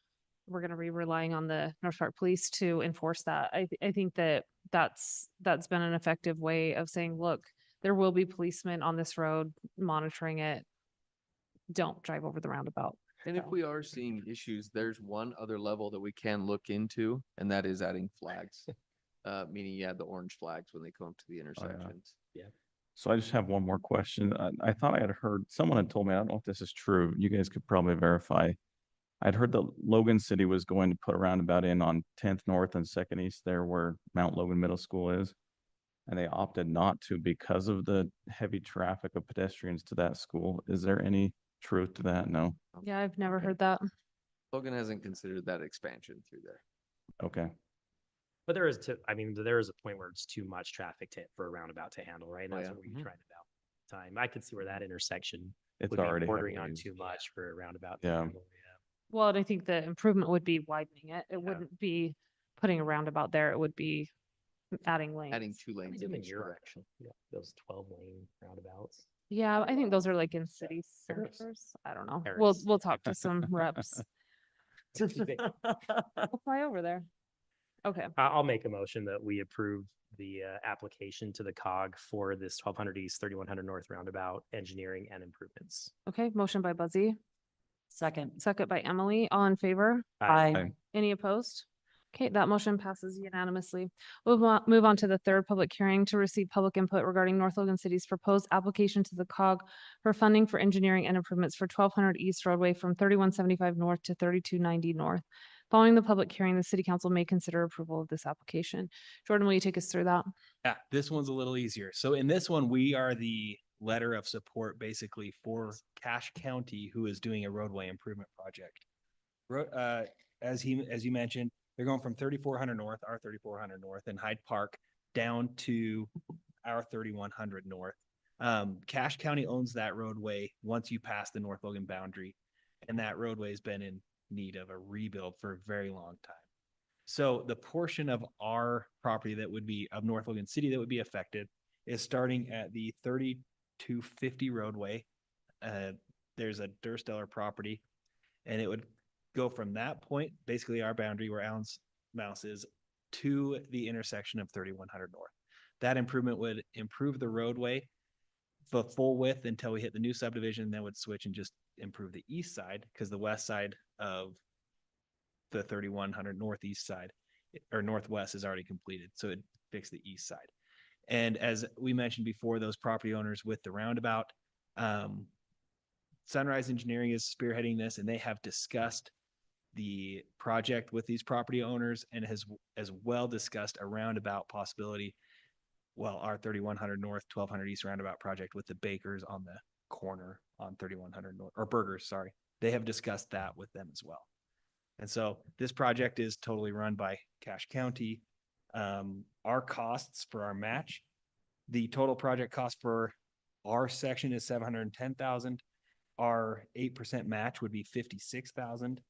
we're going to be relying on the North Park Police to enforce that. I think that that's been an effective way of saying, look, there will be policemen on this road monitoring it. Don't drive over the roundabout. And if we are seeing issues, there's one other level that we can look into, and that is adding flags. Meaning you add the orange flags when they come up to the intersections. Yeah. So I just have one more question. I thought I had heard, someone had told me, I don't know if this is true. You guys could probably verify. I'd heard that Logan City was going to put a roundabout in on 10th North and 2nd East there where Mount Logan Middle School is. And they opted not to because of the heavy traffic of pedestrians to that school. Is there any truth to that? No. Yeah, I've never heard that. Logan hasn't considered that expansion through there. Okay. But there is I mean, there is a point where it's too much traffic for a roundabout to handle, right? And Oh, that's yeah. what we Mhm. tried about time. I could see where that intersection It's would be already bordering heavily on used. too much for a roundabout. to Yeah. handle, yeah. Well, and I think the improvement would be widening it. It wouldn't be putting a roundabout there. It would be adding lanes. Adding 2 What do we lanes do in in each your direction. Yeah, those 12-lane roundabouts. Yeah, I think those are like in city Paris. centers. I don't know. Paris. We'll talk to some reps. Too big. We'll fly over there. Okay, I'll make a motion that we approve the application to the COG for this 1200 East, 3100 North roundabout engineering and improvements. okay. Motion by Buzzy, Second. second by Emily. All in favor? Aye. Any opposed? Okay, that motion passes unanimously. Move on to the third public hearing to receive public input regarding North Logan City's proposed application to the COG for funding for engineering and improvements for 1200 East roadway from 3175 North to 3290 North. Following the public hearing, the city council may consider approval of this application. Jordan, will you take us through that? Yeah, this one's a little easier. So in this one, we are the letter of support basically for Cache County, who is doing a roadway improvement project. As you mentioned, they're going from 3400 North, our 3400 North and Hyde Park down to our 3100 North. Cache County owns that roadway once you pass the North Logan boundary, and that roadway has been in need of a rebuild for a very long time. So the portion of our property that would be of North Logan City that would be affected is starting at the 3250 roadway. There's a Dursteller property, and it would go from that point, basically our boundary where Allen's Mouse is, to the intersection of 3100 North. That improvement would improve the roadway the full width until we hit the new subdivision, then would switch and just improve the east side, because the west side of the 3100 northeast side or northwest is already completed. So it fixed the east side. And as we mentioned before, those property owners with the roundabout, Sunrise Engineering is spearheading this, and they have discussed the project with these property owners and has as well discussed a roundabout possibility. Well, our 3100 North, 1200 East roundabout project with the bakers on the corner on 3100 North, or burgers, sorry. They have discussed that with them as well. And so this project is totally run by Cache County. Our costs for our match, the total project cost for our section is 710,000. Our 8% match would be 56,000.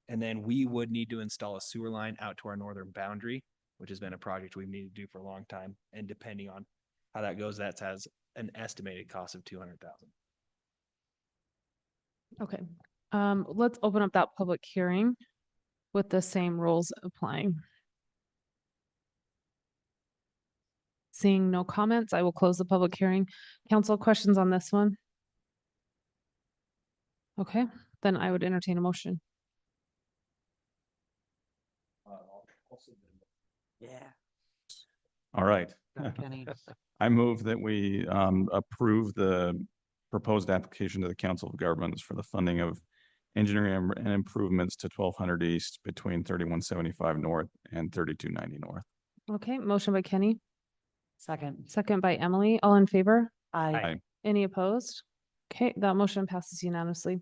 And then we would need to install a sewer line out to our northern boundary, which has been a project we've needed to do for a long time. And depending on how that goes, that has an estimated cost of 200,000. Okay, let's open up that public hearing with the same rules applying. Seeing no comments, I will close the public hearing. Council, questions on this one? Okay, then I would entertain a motion. Yeah. All right. Kenny. I move that we approve the proposed application to the Council of Governments for the funding of engineering and improvements to 1200 East between 3175 North and 3290 North. Okay, motion by Kenny, Second. second by Emily. All in favor? Aye. Aye. Any opposed? Okay, that motion passes unanimously.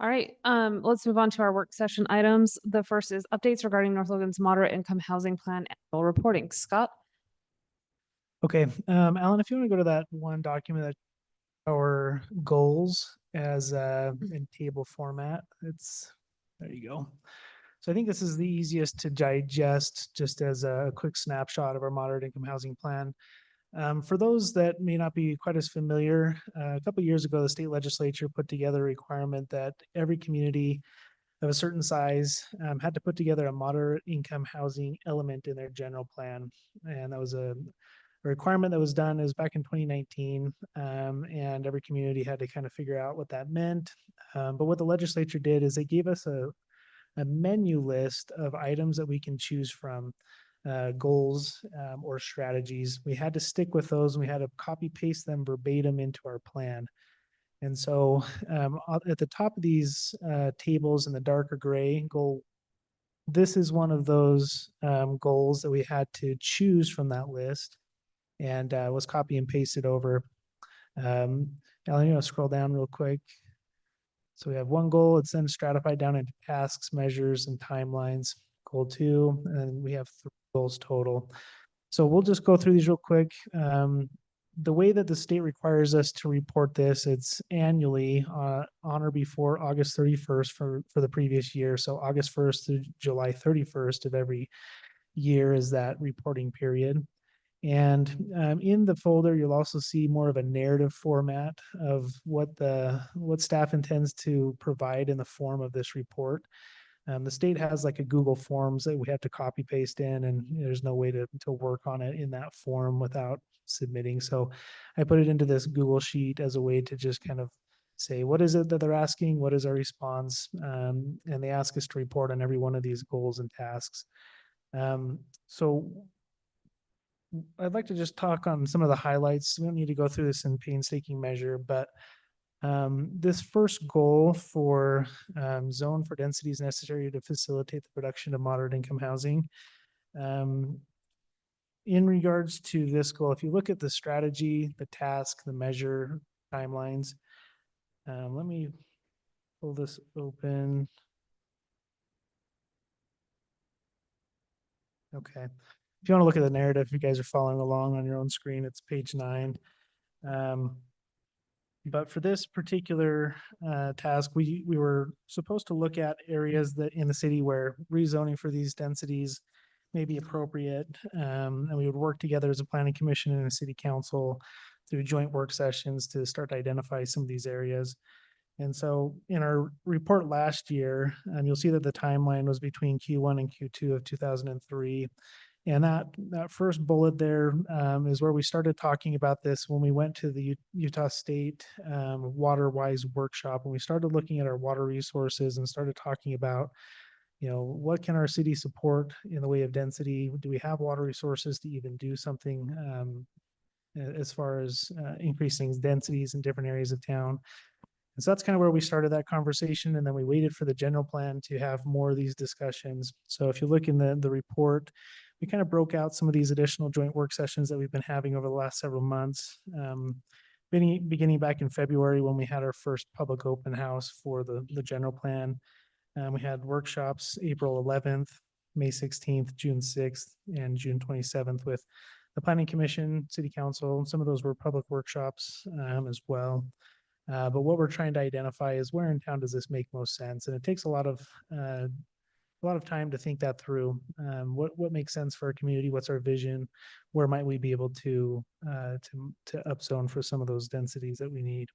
All right, let's move on to our work session items. The first is updates regarding North Logan's moderate income housing plan annual reporting. Scott? Okay, Alan, if you want to go to that one document that our goals as in table format, there you go. So I think this is the easiest to digest just as a quick snapshot of our moderate income housing plan. For those that may not be quite as familiar, a couple of years ago, the state legislature put together a requirement that every community of a certain size had to put together a moderate income housing element in their general plan. And that was a requirement that was done is back in 2019, and every community had to kind of figure out what that meant. But what the legislature did is they gave us a menu list of items that we can choose from. goals or strategies. We had to stick with those and we had to copy paste them verbatim into our plan. And so at the top of these tables in the darker gray goal, this is one of those goals that we had to choose from that list and was copy and pasted over. Alan, you know, scroll down real quick. So we have one goal, it's then stratified down into tasks, measures, and timelines. Goal 2, and we have 3 goals total. So we'll just go through these real quick. The way that the state requires us to report this, it's annually on or before August 31st for the previous year. So August 1st to July 31st of every year is that reporting period. And in the folder, you'll also see more of a narrative format of what staff intends to provide in the form of this report. The state has like a Google Forms that we have to copy paste in, and there's no way to work on it in that form without submitting. So I put it into this Google Sheet as a way to just kind of say, what is it that they're asking? What is our response? And they ask us to report on every one of these goals and tasks. So I'd like to just talk on some of the highlights. We don't need to go through this in painstaking measure, but this first goal for zone for densities necessary to facilitate the production of moderate income housing. In regards to this goal, if you look at the strategy, the task, the measure, timelines, let me pull this open. Okay. If you want to look at the narrative, if you guys are following along on your own screen, it's page 9. But for this particular task, we were supposed to look at areas that in the city where rezoning for these densities may be appropriate. And we would work together as a planning commission and a city council through joint work sessions to start to identify some of these areas. And so in our report last year, you'll see that the timeline was between Q1 and Q2 of 2003. And that first bullet there is where we started talking about this when we went to the Utah State WaterWise workshop, and we started looking at our water resources and started talking about, you know, what can our city support in the way of density? Do we have water resources to even do something as far as increasing densities in different areas of town? And so that's kind of where we started that conversation. And then we waited for the general plan to have more of these discussions. So if you look in the report, we kind of broke out some of these additional joint work sessions that we've been having over the last several months. Beginning back in February when we had our first public open house for the general plan. We had workshops April 11th, May 16th, June 6th, and June 27th with the Planning Commission, City Council. Some of those were public workshops as well. But what we're trying to identify is where in town does this make most sense? And it takes a lot of time to think that through. What makes sense for our community? What's our vision? Where might we be able to upzone for some of those densities that we need?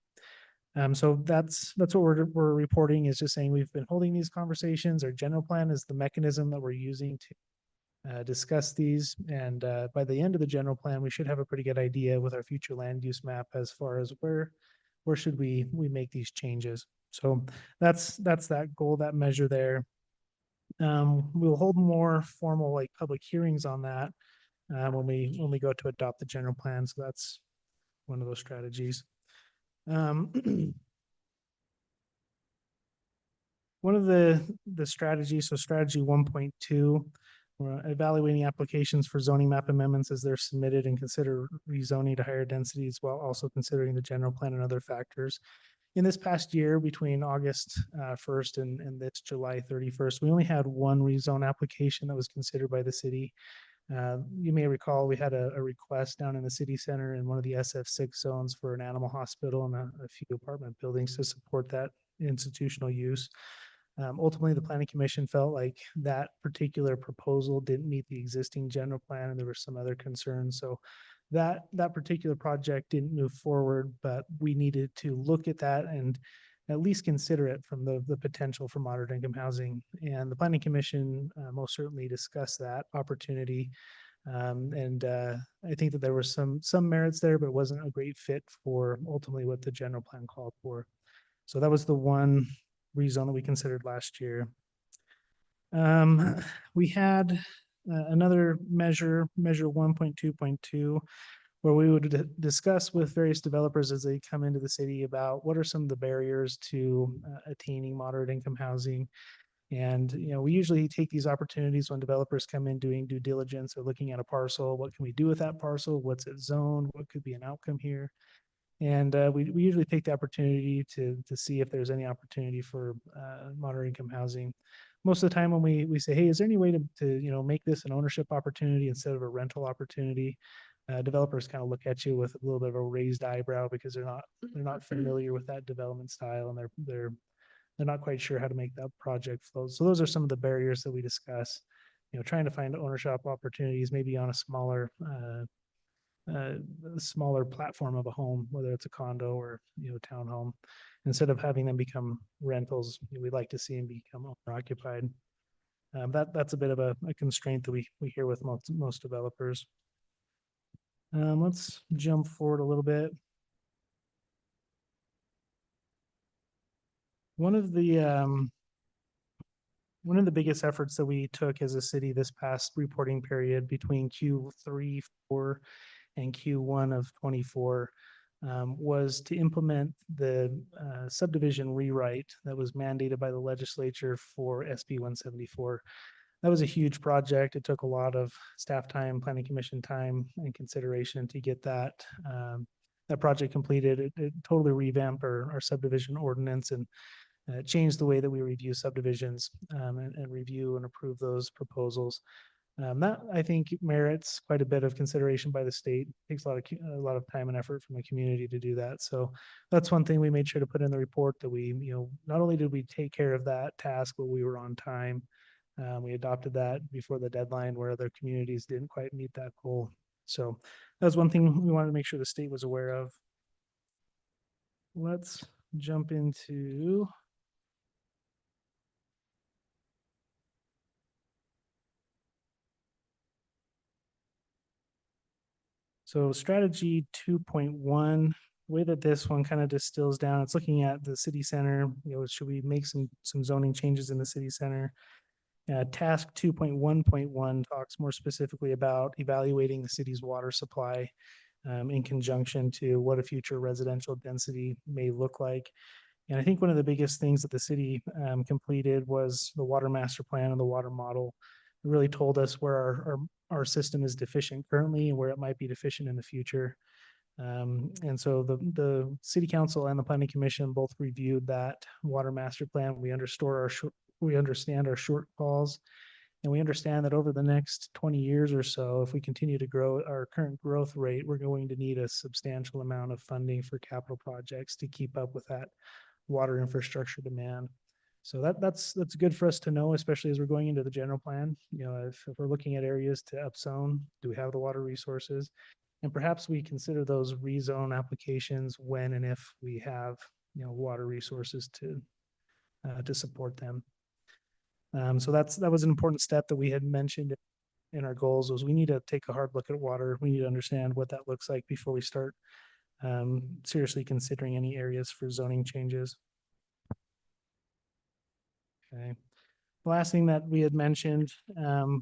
So that's what we're reporting, is just saying we've been holding these conversations. Our general plan is the mechanism that we're using to discuss these. And by the end of the general plan, we should have a pretty good idea with our future land use map as far as where should we make these changes. So that's that goal, that measure there. We'll hold more formal like public hearings on that when we go to adopt the general plan. So that's one of those strategies. One of the strategies, so strategy 1.2, we're evaluating applications for zoning map amendments as they're submitted and consider rezoning to higher densities while also considering the general plan and other factors. In this past year, between August 1st and this July 31st, we only had one rezone application that was considered by the city. You may recall we had a request down in the city center in one of the SF6 zones for an animal hospital and a few apartment buildings to support that institutional use. Ultimately, the Planning Commission felt like that particular proposal didn't meet the existing general plan, and there were some other concerns. So that particular project didn't move forward, but we needed to look at that and at least consider it from the potential for moderate income housing. And the Planning Commission most certainly discussed that opportunity. I think that there were some merits there, but it wasn't a great fit for ultimately what the general plan called for. So that was the one rezone that we considered last year. We had another measure, measure 1.2.2, where we would discuss with various developers as they come into the city about what are some of the barriers to attaining moderate income housing. And, we usually take these opportunities when developers come in doing due diligence or looking at a parcel. What can we do with that parcel? What's it zoned? What could be an outcome here? And we usually take the opportunity to see if there's any opportunity for moderate income housing. Most of the time when we say, hey, is there any way to make this an ownership opportunity instead of a rental opportunity? Developers kind of look at you with a little bit of a raised eyebrow because they're not familiar with that development style, and they're not quite sure how to make that project flow. So those are some of the barriers that we discuss. Trying to find ownership opportunities maybe on a smaller platform of a home, whether it's a condo or townhome, instead of having them become rentals. We'd like to see them become owner occupied. That's a bit of a constraint that we hear with most developers. Let's jump forward a little bit. One of the biggest efforts that we took as a city this past reporting period between Q3, 4, and Q1 of 24 was to implement the subdivision rewrite that was mandated by the legislature for SB 174. That was a huge project. It took a lot of staff time, planning commission time, and consideration to get that project completed. It totally revamped our subdivision ordinance and changed the way that we review subdivisions and review and approve those proposals. That I think merits quite a bit of consideration by the state. It takes a lot of time and effort from the community to do that. So that's one thing we made sure to put in the report, that we, not only did we take care of that task, but we were on time. We adopted that before the deadline where other communities didn't quite meet that goal. So that was one thing we wanted to make sure the state was aware of. Let's jump into strategy 2.1. The way that this one kind of distills down, it's looking at the city center. Should we make some zoning changes in the city center? Task 2.1.1 talks more specifically about evaluating the city's water supply in conjunction to what a future residential density may look like. And I think one of the biggest things that the city completed was the water master plan and the water model. It really told us where our system is deficient currently and where it might be deficient in the future. And so the city council and the planning commission both reviewed that water master plan. We understand our shortfalls, and we understand that over the next 20 years or so, if we continue to grow our current growth rate, we're going to need a substantial amount of funding for capital projects to keep up with that water infrastructure demand. So that's good for us to know, especially as we're going into the general plan. If we're looking at areas to upzone, do we have the water resources? And perhaps we consider those rezone applications when and if we have water resources to support them. So that was an important step that we had mentioned in our goals, was we need to take a hard look at water. We need to understand what that looks like before we start seriously considering any areas for zoning changes. Okay. The last thing that we had mentioned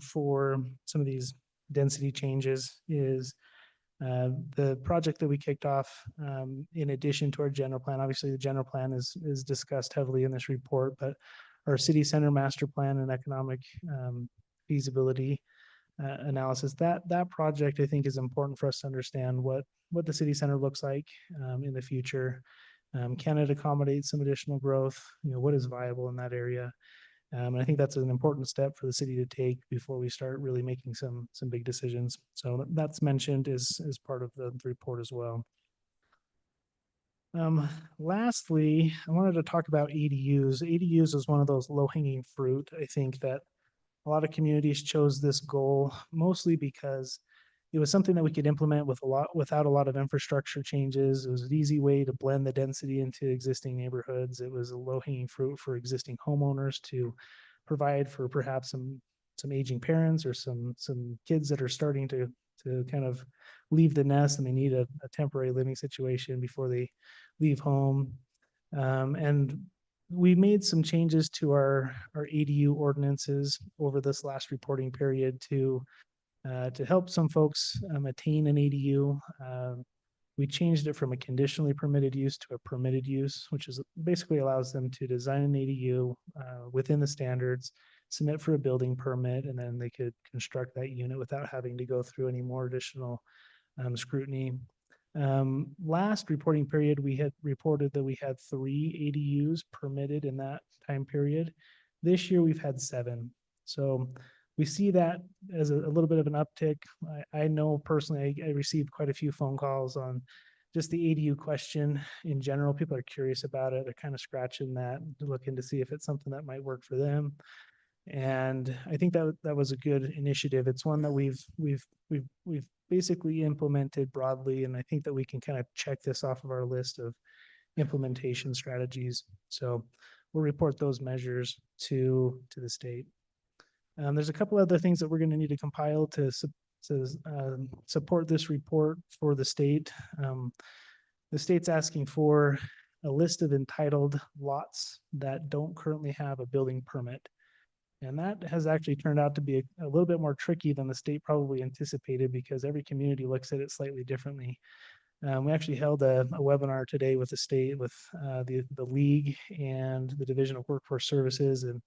for some of these density changes is the project that we kicked off in addition to our general plan. Obviously, the general plan is discussed heavily in this report, but our city center master plan and economic feasibility analysis, that project I think is important for us to understand what the city center looks like in the future. Can it accommodate some additional growth? What is viable in that area? And I think that's an important step for the city to take before we start really making some big decisions. So that's mentioned as part of the report as well. Lastly, I wanted to talk about ADUs. ADUs is one of those low-hanging fruit. I think that a lot of communities chose this goal mostly because it was something that we could implement without a lot of infrastructure changes. It was an easy way to blend the density into existing neighborhoods. It was a low-hanging fruit for existing homeowners to provide for perhaps some aging parents or some kids that are starting to kind of leave the nest and they need a temporary living situation before they leave home. And we made some changes to our ADU ordinances over this last reporting period to help some folks attain an ADU. We changed it from a conditionally permitted use to a permitted use, which is basically allows them to design an ADU within the standards, submit for a building permit, and then they could construct that unit without having to go through any more additional scrutiny. Last reporting period, we had reported that we had 3 ADUs permitted in that time period. This year, we've had 7. So we see that as a little bit of an uptick. I know personally, I received quite a few phone calls on just the ADU question in general. People are curious about it. They're kind of scratching that, looking to see if it's something that might work for them. And I think that was a good initiative. It's one that we've basically implemented broadly, and I think that we can kind of check this off of our list of implementation strategies. So we'll report those measures to the state. There's a couple other things that we're going to need to compile to support this report for the state. The state's asking for a list of entitled lots that don't currently have a building permit. And that has actually turned out to be a little bit more tricky than the state probably anticipated, because every community looks at it slightly differently. We actually held a webinar today with the state, with the league and the Division of Workforce Services, and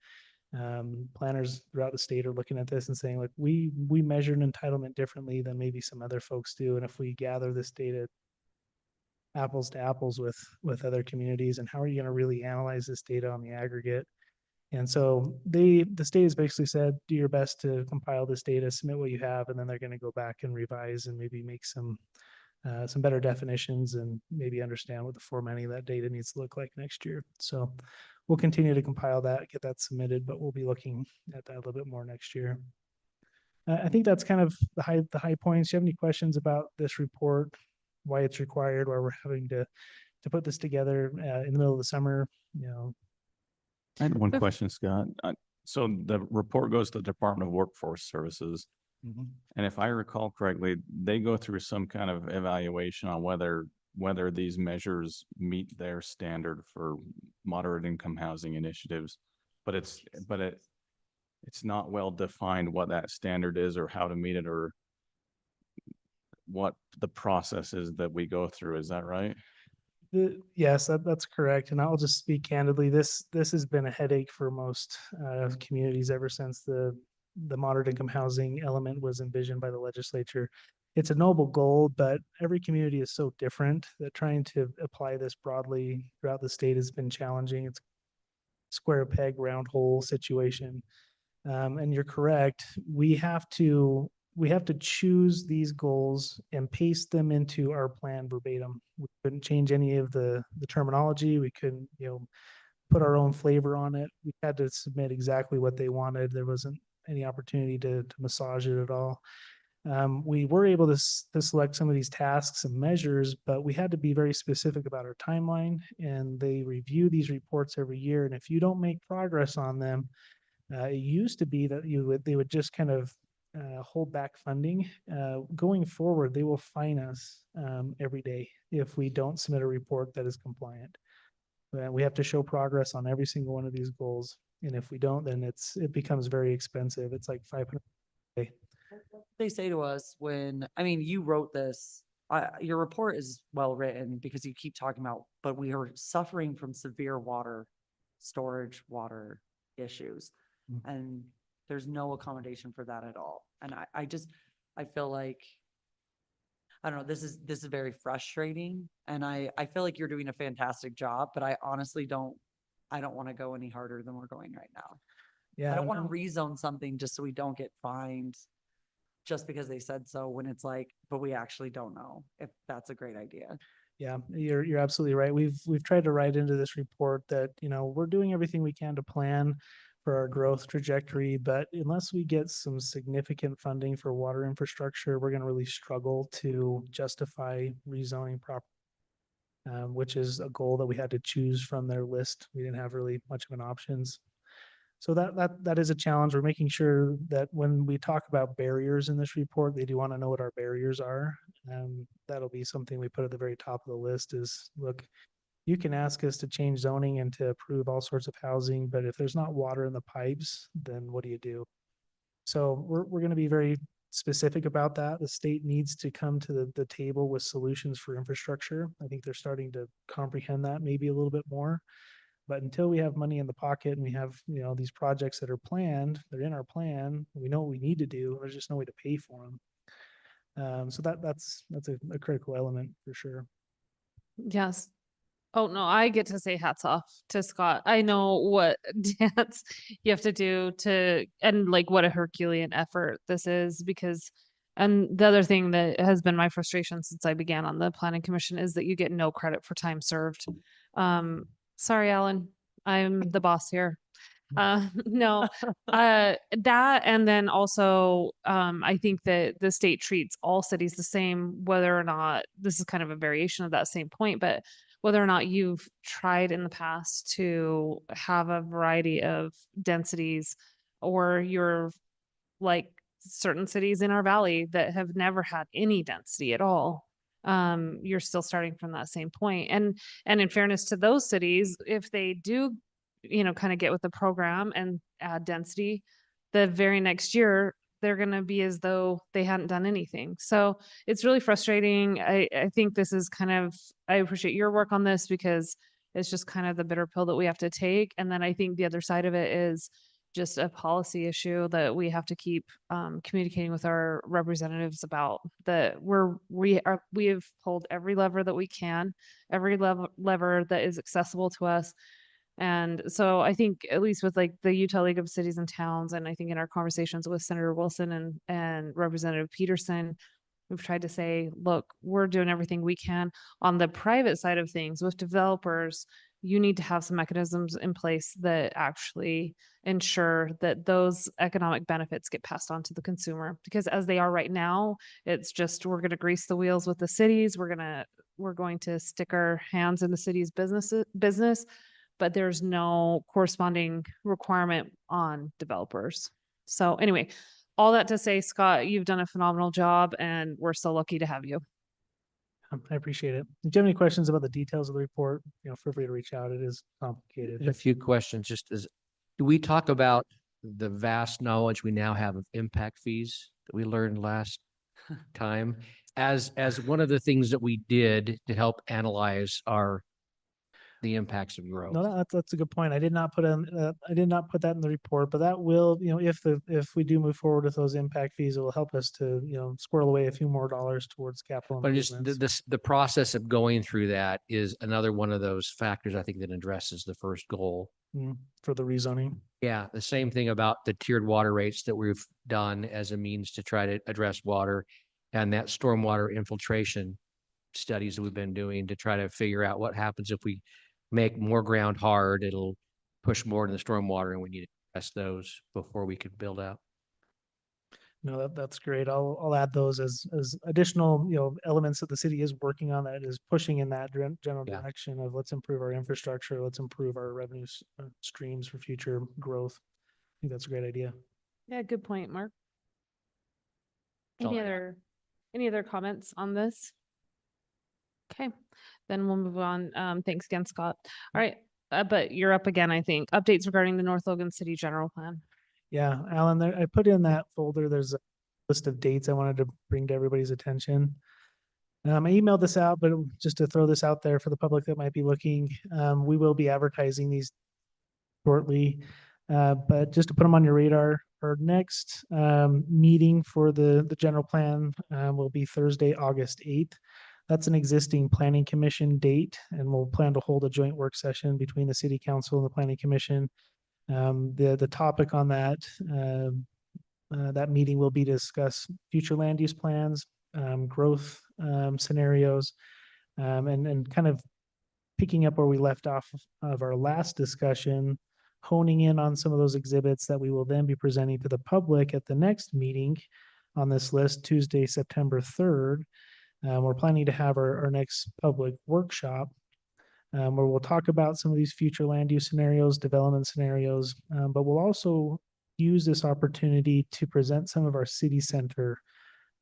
planners throughout the state are looking at this and saying, like, we measure an entitlement differently than maybe some other folks do. And if we gather this data apples to apples with other communities, and how are you going to really analyze this data on the aggregate? And so the state has basically said, do your best to compile this data, submit what you have, and then they're going to go back and revise and maybe make some better definitions and maybe understand what the formatting of that data needs to look like next year. So we'll continue to compile that, get that submitted, but we'll be looking at that a little bit more next year. I think that's kind of the high points. Do you have any questions about this report, why it's required, why we're having to put this together in the middle of the summer? I had one question, Scott. So the report goes to the Department of Workforce Services. And if I recall correctly, they go through some kind of evaluation on whether these measures meet their standard for moderate income housing initiatives. But it's not well defined what that standard is, or how to meet it, or what the process is that we go through. Is that right? Yes, that's correct. And I'll just speak candidly. This has been a headache for most communities ever since the moderate income housing element was envisioned by the legislature. It's a noble goal, but every community is so different that trying to apply this broadly throughout the state has been challenging. It's square peg, round hole situation. And you're correct. We have to choose these goals and paste them into our plan verbatim. We couldn't change any of the terminology. We couldn't, put our own flavor on it. We had to submit exactly what they wanted. There wasn't any opportunity to massage it at all. We were able to select some of these tasks and measures, but we had to be very specific about our timeline, and they review these reports every year. And if you don't make progress on them, it used to be that they would just kind of hold back funding. Going forward, they will fine us every day if we don't submit a report that is compliant. We have to show progress on every single one of these goals, and if we don't, then it becomes very expensive. It's like $500. They say to us you wrote this, your report is well written because you keep talking about, but we are suffering from severe water issues. And there's no accommodation for that at all. And I feel like, I don't know, this is very frustrating. And I feel like you're doing a fantastic job, but I honestly don't want to go any harder than we're going right now. Yeah, I don't want to rezone something just so we don't get fined just because they said so, when it's like, but we actually don't know if that's a great idea. Yeah, you're absolutely right. We've tried to write into this report that, we're doing everything we can to plan for our growth trajectory, but unless we get some significant funding for water infrastructure, we're going to really struggle to justify rezoning property, which is a goal that we had to choose from their list. We didn't have really much of an options. So that is a challenge. We're making sure that when we talk about barriers in this report, they do want to know what our barriers are. That'll be something we put at the very top of the list is, look, you can ask us to change zoning and to approve all sorts of housing, but if there's not water in the pipes, then what do you do? So we're going to be very specific about that. The state needs to come to the table with solutions for infrastructure. I think they're starting to comprehend that maybe a little bit more. But until we have money in the pocket and we have, these projects that are planned, they're in our plan, we know what we need to do, there's just no way to pay for them. So that's a critical element for sure. Yes. Oh, no, I get to say hats off to Scott. I know what dance you have to do and like what a Herculean effort this is because, and the other thing that has been my frustration since I began on the planning commission is that you get no credit for time served. Sorry, Alan, I'm the boss here. No, that, and then also, I think that the state treats all cities the same, whether or not this is kind of a variation of that same point, but whether or not you've tried in the past to have a variety of densities or you're like certain cities in our valley that have never had any density at all. You're still starting from that same point. And in fairness to those cities, if they do, kind of get with the program and add density, the very next year, they're going to be as though they hadn't done anything. So it's really frustrating. I think this is I appreciate your work on this because it's just kind of the bitter pill that we have to take. And then I think the other side of it is just a policy issue that we have to keep communicating with our representatives about. That we have pulled every lever that we can, every lever that is accessible to us. And so I think at least with like the Utah League of Cities and Towns, and I think in our conversations with Senator Wilson and Representative Peterson, we've tried to say, look, we're doing everything we can. On the private side of things with developers, you need to have some mechanisms in place that actually ensure that those economic benefits get passed on to the consumer. Because as they are right now, it's just, we're going to grease the wheels with the cities. We're going to stick our hands in the city's business, but there's no corresponding requirement on developers. So anyway, all that to say, Scott, you've done a phenomenal job and we're so lucky to have you. I appreciate it. If you have any questions about the details of the report, feel free to reach out. It is complicated. A few questions, do we talk about the vast knowledge we now have of impact fees that we learned last time as one of the things that we did to help analyze the impacts of growth? No, that's a good point. I did not put that in the report, but that will, if we do move forward with those impact fees, it will help us to, squirrel away a few more dollars towards capital But just improvements. the process of going through that is another one of those factors I think that addresses the first goal. For the rezoning. Yeah, the same thing about the tiered water rates that we've done as a means to try to address water and that stormwater infiltration studies that we've been doing to try to figure out what happens if we make more ground hard, it'll push more into the stormwater and we need to test those before we could build out. No, that's great. I'll add those as additional, elements that the city is working on that is pushing in that general Yeah. direction of let's improve our infrastructure, let's improve our revenue streams for future growth. I think that's a great idea. Yeah, good point, Mark. That's all Any I got. any other comments on this? Okay, then we'll move on. Thanks again, Scott. All right, but you're up again, I think. Updates regarding the North Logan City General Plan. Yeah, Alan, I put in that folder, there's a list of dates I wanted to bring to everybody's attention. I emailed this out, but just to throw this out there for the public that might be looking, we will be advertising these shortly. But just to put them on your radar, our next meeting for the general plan will be Thursday, August 8th. That's an existing planning commission date, and we'll plan to hold a joint work session between the city council and the planning commission. The topic on that meeting will be to discuss future land use plans, growth scenarios, and kind of picking up where we left off of our last discussion, honing in on some of those exhibits that we will then be presenting to the public at the next meeting on this list, Tuesday, September 3rd. We're planning to have our next public workshop where we'll talk about some of these future land use scenarios, development scenarios, but we'll also use this opportunity to present some of our city center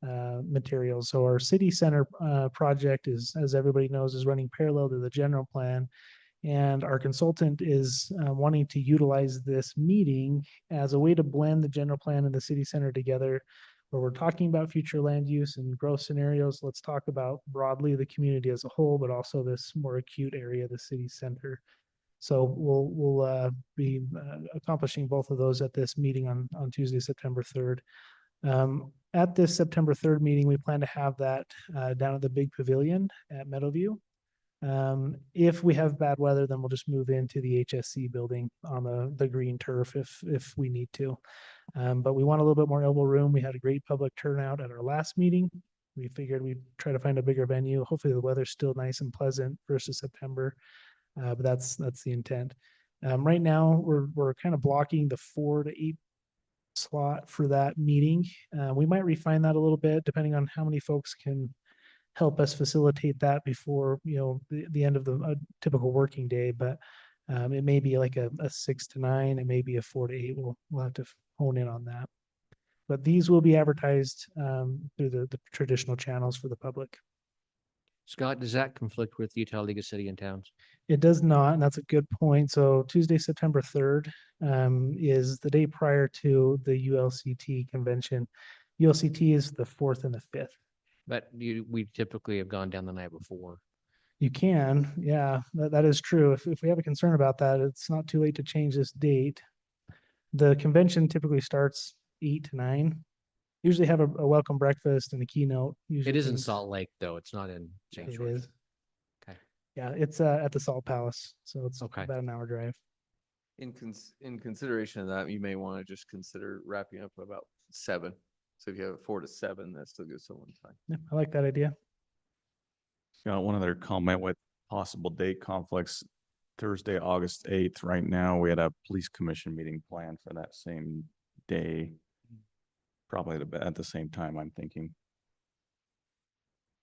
materials. So our city center project is, as everybody knows, is running parallel to the general plan. And our consultant is wanting to utilize this meeting as a way to blend the general plan and the city center together, where we're talking about future land use and growth scenarios. Let's talk about broadly the community as a whole, but also this more acute area, the city center. So we'll be accomplishing both of those at this meeting on Tuesday, September 3rd. At this September 3rd meeting, we plan to have that down at the big pavilion at Meadowview. If we have bad weather, then we'll just move into the HSC building on the green turf if we need to. But we want a little bit more elbow room. We had a great public turnout at our last meeting. We figured we'd try to find a bigger venue. Hopefully the weather's still nice and pleasant versus September. But that's the intent. Right now we're kind of blocking the 4 to 8 slot for that meeting. We might refine that a little bit depending on how many folks can help us facilitate that before, the end of the typical working day. But it may be like a 6 to 9, it may be a 4 to 8. We'll have to hone in on that. But these will be advertised through the traditional channels for the public. Scott, does that conflict with Utah League of City and Towns? It does not, and that's a good point. So Tuesday, September 3rd is the day prior to the ULCT convention. ULCT is the 4th and the 5th. But we typically have gone down the night before. You can, yeah, that is true. If we have a concern about that, it's not too late to change this date. The convention typically starts 8 to 9. Usually have a welcome breakfast and a keynote. It is in Salt Lake, though. It's not in St. It George. is. Okay. Yeah, it's at the Salt Palace, so it's Okay. about an hour drive. In consideration of that, you may want to just consider wrapping up about 7. So if you have 4 to 7, that still gives someone time. Yeah, I like that idea. Got one other comment with possible date conflicts. Thursday, August 8th, right now, we had a police commission meeting planned for that same day. Probably at the same time, I'm thinking.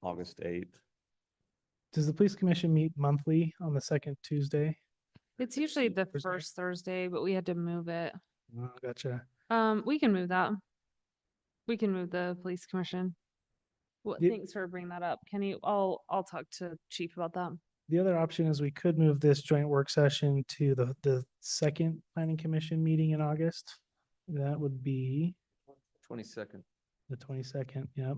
August 8th. Does the police commission meet monthly on the second Tuesday? It's usually the Thursday? first Thursday, but we had to move it. Oh, gotcha. We can move that. We can move the police commission. Well, Ye- thanks for bringing that up. Kenny, I'll talk to Chief about that. The other option is we could move this joint work session to the second planning commission meeting in August. That would be 22nd. the 22nd, yep.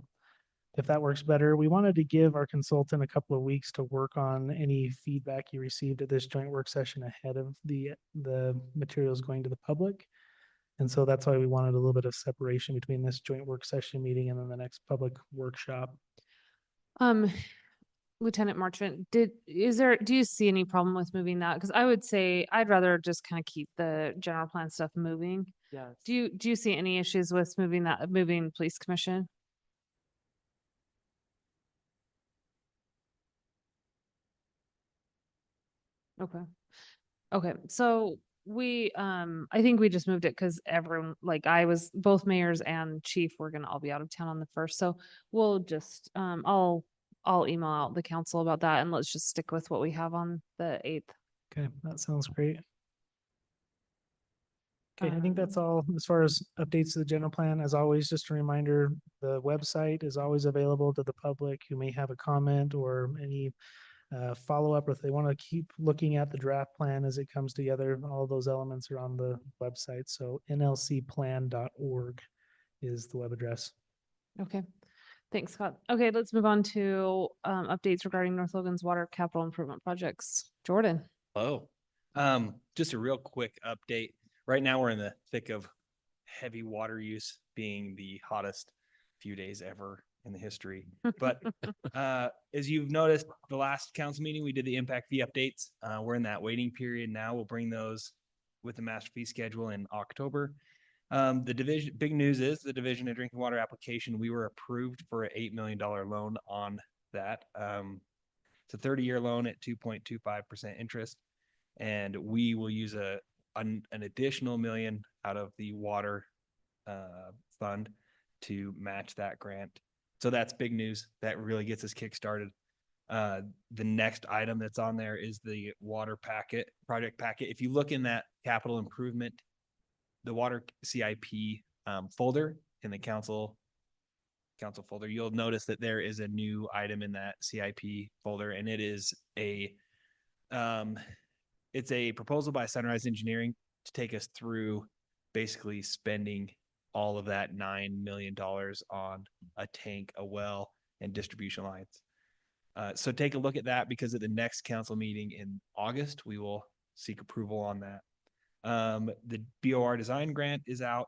If that works better, we wanted to give our consultant a couple of weeks to work on any feedback you received at this joint work session ahead of the materials going to the public. And so that's why we wanted a little bit of separation between this joint work session meeting and then the next public workshop. Lieutenant Marchant, do you see any problem with moving that? Because I would say I'd rather just kind of keep the general plan stuff moving. Yes. Do you see any issues with moving police commission? Okay. Okay, so I think we just moved it because everyone, both mayors and chief were gonna all be out of town on the 1st. So we'll just, I'll email out the council about that and let's just stick with what we have on the 8th. Okay, that sounds great. Okay, I think that's all as far as updates to the general plan. As always, just a reminder, the website is always available to the public who may have a comment or any follow-up, or if they want to keep looking at the draft plan as it comes together. All those elements are on the website. So nlcplan.org is the web address. Okay, thanks, Scott. Okay, let's move on to updates regarding North Logan's water capital improvement projects. Jordan. Hello. Just a real quick update. Right now, we're in the thick of heavy water use, being the hottest few days ever in the history. But as you've noticed, the last council meeting, we did the impact fee updates. We're in that waiting period now. We'll bring those with the master fee schedule in October. Big news is the Division of Drinking Water application, we were approved for an $8 million loan on that. It's a 30-year loan at 2.25% interest. And we will use an additional $1 million out of the water fund to match that grant. So that's big news. That really gets us kickstarted. The next item that's on there is the water project packet. If you look in that capital improvement, the water CIP folder in the council council folder, you'll notice that there is a new item in that CIP folder, and it is it's a proposal by Sunrise Engineering to take us through basically spending all of that $9 million on a tank, a well, and distribution lines. So take a look at that, because at the next council meeting in August, we will seek approval on that. The BOR design grant is out,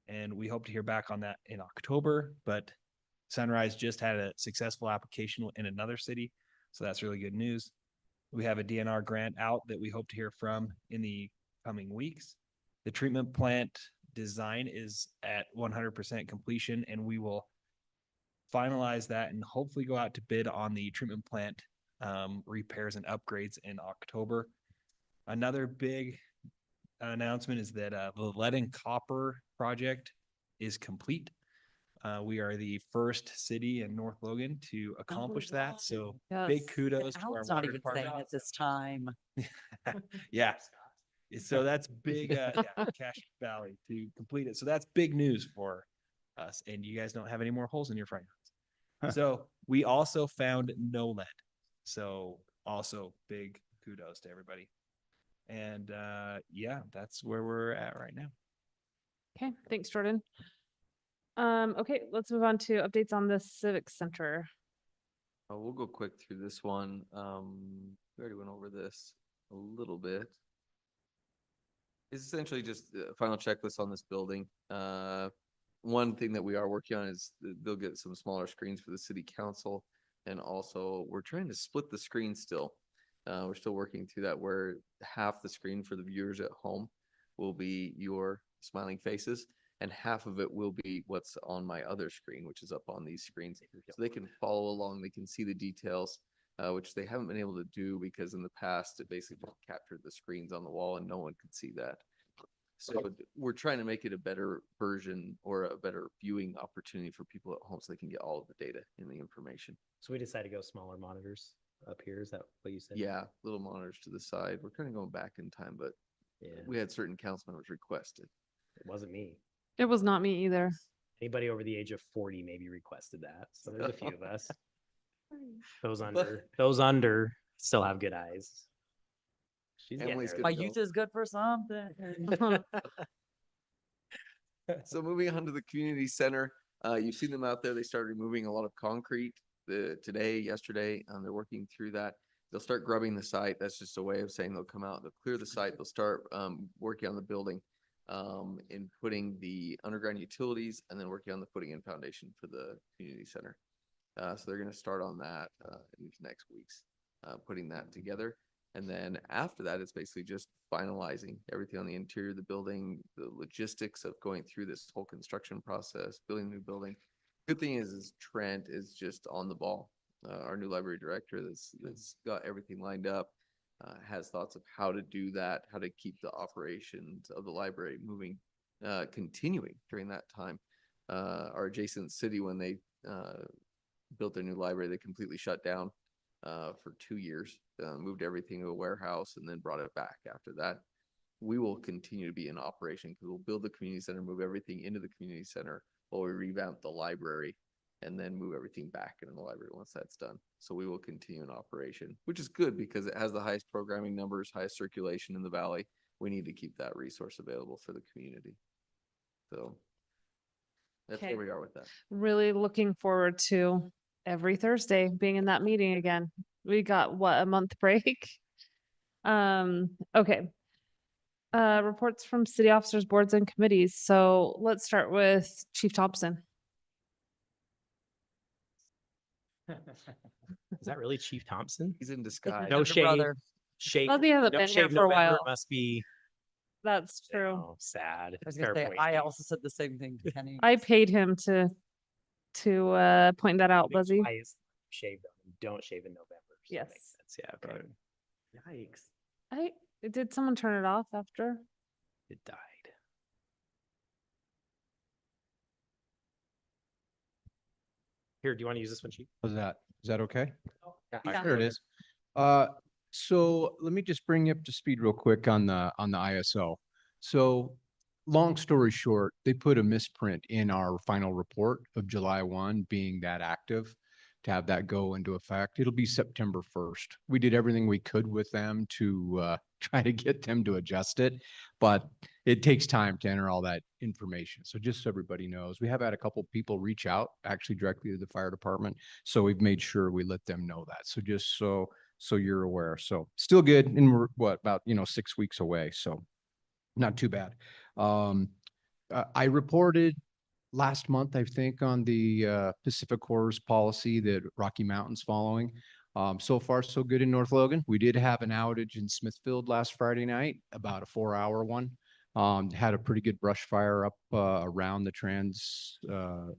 and we hope to hear back on that in October, but Sunrise just had a successful application in another city, so that's really good news. We have a DNR grant out that we hope to hear from in the coming weeks. The treatment plant design is at 100% completion, and we will finalize that and hopefully go out to bid on the treatment plant repairs and upgrades in October. Another big announcement is that the lead and copper project is complete. We are the first city in North Logan to accomplish that. So big Yes. kudos to our Al's not water even saying department. it this time. Yeah. So that's big, yeah, Cache Valley to complete it. So that's big news for us. And you guys don't have any more holes in your front yards. So we also found no lead. So also big kudos to everybody. And yeah, that's where we're at right now. Okay, thanks, Jordan. Okay, let's move on to updates on the Civic Center. We'll go quick through this one. We already went over this a little bit. It's essentially just a final checklist on this building. One thing that we are working on is they'll get some smaller screens for the city council. And also we're trying to split the screen still. We're still working through that, where half the screen for the viewers at home will be your smiling faces, and half of it will be what's on my other screen, which is up on these screens. So they can follow along, they can see the details, which they haven't been able to do because in the past it basically just captured the screens on the wall and no one could see that. So we're trying to make it a better version or a better viewing opportunity for people at home so they can get all of the data and the information. So we decided to go smaller monitors up here. Is that what you said? Yeah, little monitors to the side. We're kind of going back in time, but Yeah, we had certain council members requested. it wasn't me. It was not me either. Anybody over the age of 40 maybe requested that. So there's a few of us. Those under still have good eyes. She's getting Emily's there. good My to go. youth is good for something. So moving on to the community center, you've seen them out there. They started removing a lot of concrete today, yesterday. They're working through that. They'll start grubbing the site. That's just a way of saying they'll come out, they'll clear the site. They'll start working on the building and putting the underground utilities, and then working on the footing and foundation for the community center. So they're going to start on that in these next weeks, putting that together. And then after that, it's basically just finalizing everything on the interior of the building, the logistics of going through this whole construction process, building a new building. Good thing is Trent is just on the ball. Our new library director that's got everything lined up, has thoughts of how to do that, how to keep the operations of the library moving, continuing during that time. Our adjacent city, when they built their new library, they completely shut down for 2 years, moved everything to a warehouse, and then brought it back after that. We will continue to be in operation because we'll build the community center, move everything into the community center while we revamp the library, and then move everything back into the library once that's done. So we will continue in operation, which is good because it has the highest programming numbers, highest circulation in the valley. We need to keep that resource available for the community. So that's Okay. where we are with that. Really looking forward to every Thursday being in that meeting again. We got what, a month break? Okay. Reports from city officers, boards and committees. So let's start with Chief Thompson. Is that really Chief Thompson? He's in disguise. No Younger shade. brother. Shave. Well, he hasn't no been here shave for a November while. Must be That's true. oh, sad. I was Fair gonna say, point. I also said the same thing to Kenny. I paid him to point that out, Buzzy. Why is shaved on? Don't shave in November. So that makes Yes. sense. Yeah. Okay. Yikes. Did someone turn it off after? It died. Here, do you want to use this one, Chief? How's that? Is that okay? Yeah. There it is. So let me just bring you up to speed real quick on the ISO. So long story short, they put a misprint in our final report of July 1 being that active to have that go into effect. It'll be September 1st. We did everything we could with them to try to get them to adjust it, but it takes time to enter all that information. So just so everybody knows, we have had a couple people reach out actually directly to the fire department. So we've made sure we let them know that. So just so you're aware. So still good. And we're about, 6 weeks away. So not too bad. I reported last month, I think, on the Pacific Corps policy that Rocky Mountain's following. So far, so good in North Logan. We did have an outage in Smithfield last Friday night, about a 4-hour one. Had a pretty good brush fire up around the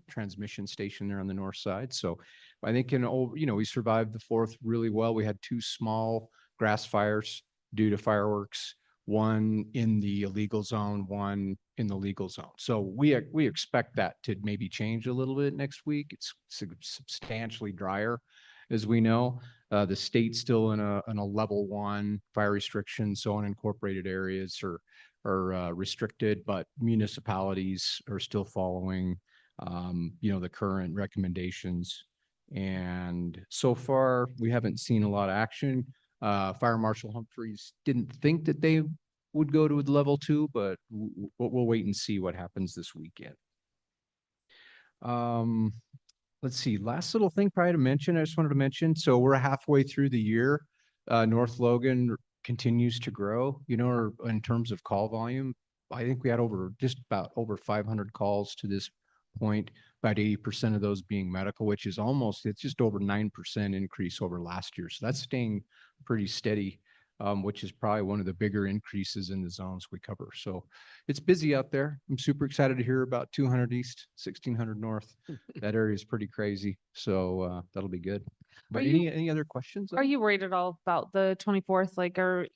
transmission station there on the north side. So I think we survived the 4th really well. We had 2 small grass fires due to fireworks, one in the illegal zone, one in the legal zone. So we expect that to maybe change a little bit next week. It's substantially drier, as we know. The state's still in a level 1 fire restriction, so unincorporated areas are restricted, but municipalities are still following, the current recommendations. And so far, we haven't seen a lot of action. Fire Marshal Humphreys didn't think that they would go to level 2, but we'll wait and see what happens this weekend. Let's see, last little thing probably to mention, I just wanted to mention, so we're halfway through the year. North Logan continues to grow, in terms of call volume. I think we had just about over 500 calls to this point, about 80% of those being medical, which is it's just over 9% increase over last year. So that's staying pretty steady, which is probably one of the bigger increases in the zones we cover. So it's busy out there. I'm super excited to hear about 200 East, 1600 North. That area is pretty crazy. So that'll be good. But any other questions? Are you worried at all about the 24th? Like, are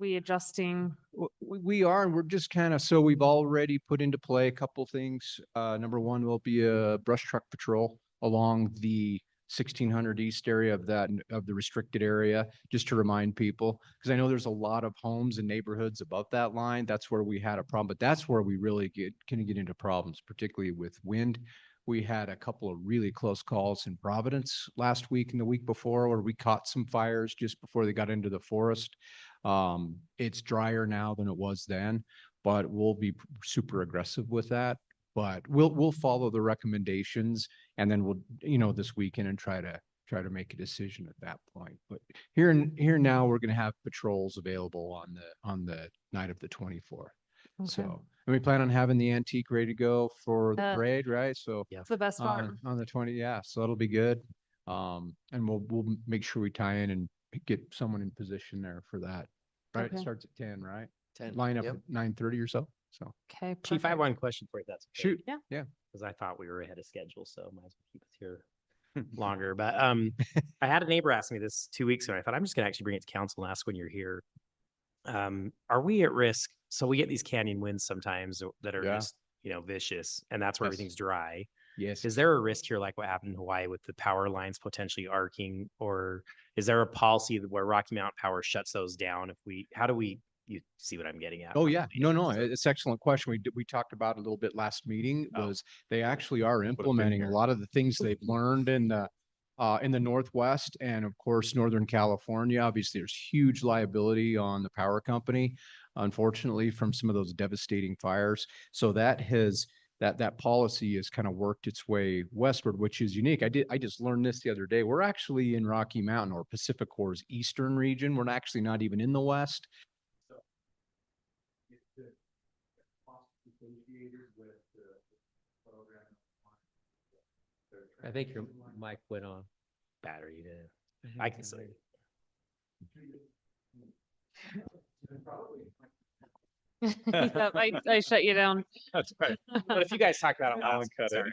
we adjusting? We are, and we're just so we've already put into play a couple things. Number one will be a brush truck patrol along the 1600 East area of the restricted area, just to remind people, because I know there's a lot of homes and neighborhoods above that line. That's where we had a problem, but that's where we really can get into problems, particularly with wind. We had a couple of really close calls in Providence last week and the week before, where we caught some fires just before they got into the forest. It's drier now than it was then, but we'll be super aggressive with that. But we'll follow the recommendations, and then we'll, this weekend and try to make a decision at that point. But here now, we're going to have patrols available on the night of the 24th. Okay. So, and we plan on having the antique ready to go for the parade, right? So It's the best part. on the 20th, yeah. So it'll be good. And we'll make sure we tie in and get someone in position there for that. Right, Okay. It starts at 10, right? 10. Line up Yep. at 9:30 or so. So Okay. Chief, I have perfect. one question for you. if That's okay. shoot. Yeah. Yeah. Because I thought we were ahead of schedule, so might as well keep us here longer. But I had a neighbor ask me this 2 weeks ago. I thought I'm just gonna actually bring it to council and ask when you're here. Are we at risk? So we get these canyon winds sometimes that are Yeah. just, vicious, and that's where Yes. everything's dry. Yes. Is there a risk here like what happened in Hawaii with the power lines potentially arcing? Or is there a policy where Rocky Mountain Power shuts those down you see what I'm getting at? Oh, yeah. No, So- it's an excellent question. We talked about it a little bit last meeting, Oh. was they actually are implementing a lot of the things they've learned in the Northwest and of course, Northern California. Obviously, there's huge liability on the power company, unfortunately, from some of those devastating fires. So that policy has kind of worked its way westward, which is unique. I just learned this the other day. We're actually in Rocky Mountain or Pacific Corps' eastern region. We're actually not even in the west. I think your mic went on. Battery to, I can say. Yep, I shut you down. That's right. But if you guys talk about it, I'll loud, cut it. sorry.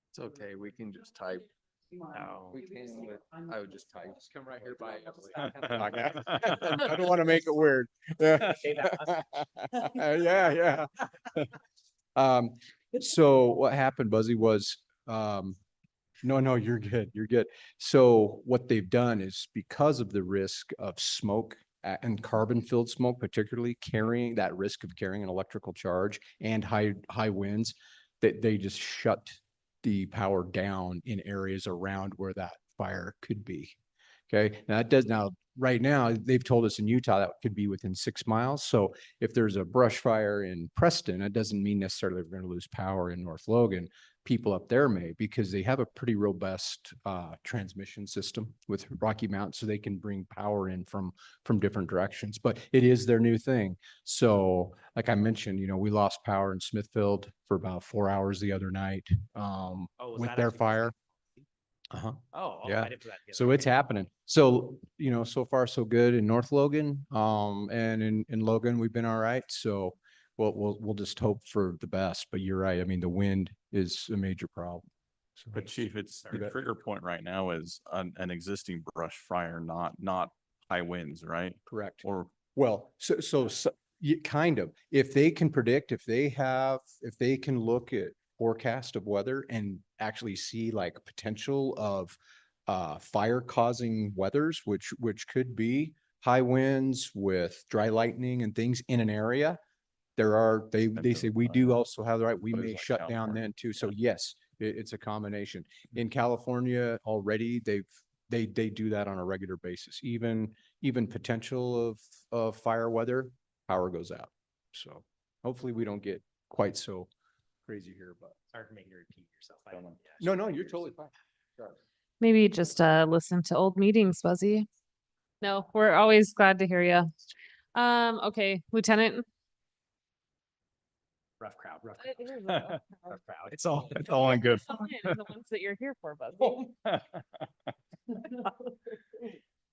It's okay. We can just type. Oh. We can, I would just type. Just come right here by. I don't want to make it weird. Yeah. Say that. Yeah. So what happened, Buzzy, was, no, you're good. You're good. So what they've done is because of the risk of smoke and carbon filled smoke, particularly carrying that risk of carrying an electrical charge and high winds, that they just shut the power down in areas around where that fire could be. Okay, now right now, they've told us in Utah that could be within 6 miles. So if there's a brush fire in Preston, it doesn't mean necessarily we're going to lose power in North Logan. People up there may, because they have a pretty robust transmission system with Rocky Mountain, so they can bring power in from different directions. But it is their new thing. So like I mentioned, we lost power in Smithfield for about 4 hours the other night Oh, was with that their actually- fire. Uh-huh. Oh, Yeah. I didn't put that together. So it's Okay. happening. So, so far so good in North Logan, and in Logan, we've been all right. So we'll just hope for the best, but you're right. I mean, the wind is a major problem. So- But Chief, it's, You the bet. trigger point right now is an existing brush fire, not high winds, right? Correct. Or Well, so kind of, if they can predict, if they can look at forecast of weather and actually see like potential of fire causing weathers, which could be high winds with dry lightning and things in an area, they say we do also have the right, we But it's may like shut down California. then too. So yes, it's a combination. In California already, they do that on a regular basis. Even potential of fire weather, power goes out. So hopefully we don't get quite so crazy here, but Sorry for making you repeat yourself. I Don't didn't- know. yeah, I no, should've you're yours. totally fine. Sure. Maybe just listen to old meetings, Buzzy. No, we're always glad to hear you. Okay, Lieutenant. Rough crowd, rough It crowd. is a rough Rough crowd. It's all in good. The ones that you're here for, Buzzy.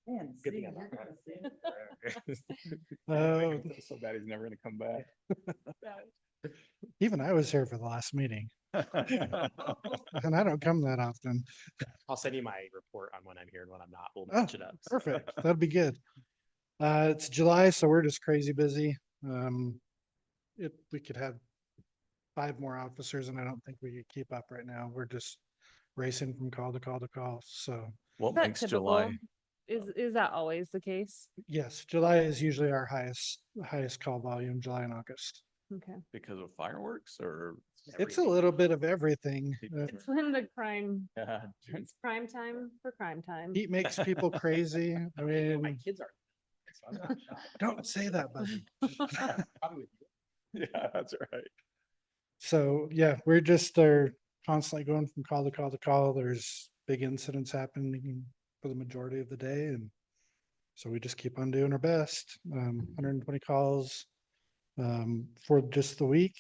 Man, Good see, thing I'm you're not gonna running. see. Oh, so bad he's never gonna come back. Even I was here for the last meeting and I don't come that often. I'll send you my report on when I'm here and when I'm not. We'll Oh, match it up. so. perfect. That'd be good. It's July, so we're just crazy busy. We could have 5 more officers and I don't think we could keep up right now. We're just racing from call to call to call. So What Is that makes typical? July? Is that always the case? yes, July is usually our highest call volume, July and August. Okay. Because of fireworks or? It's a little bit of everything. It's when the crime, Yeah. it's prime time for crime time. Heat makes people crazy. I My mean, kids are. so I'm not shocked. don't say that, buddy. Probably with you. Yeah, that's right. So, yeah, we're just are constantly going from call to call to call. There's big incidents happening for the majority of the day. And so we just keep on doing our best. 120 calls for just the week.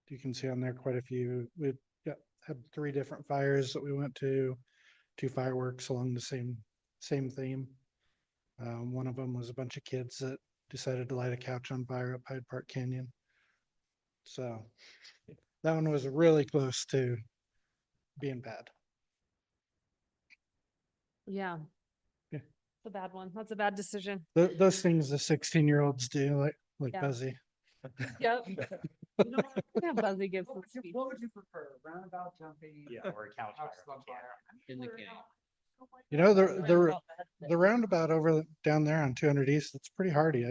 You can see on there quite a few. We had 3 different fires that we went to, 2 fireworks along the same theme. One of them was a bunch of kids that decided to light a couch on fire at Hyde Park Canyon. So that one was really close to being bad. Yeah. Yeah. It's a bad one. That's a bad decision. Those things the 16-year-olds do, like Yeah. Buzzy. Yep. Yeah, Buzzy gives some speech. What would you prefer? Roundabout jumping? Yeah, or a couch fire. House on fire? In the can. You know, the roundabout over down there on 200 East, it's pretty hardy.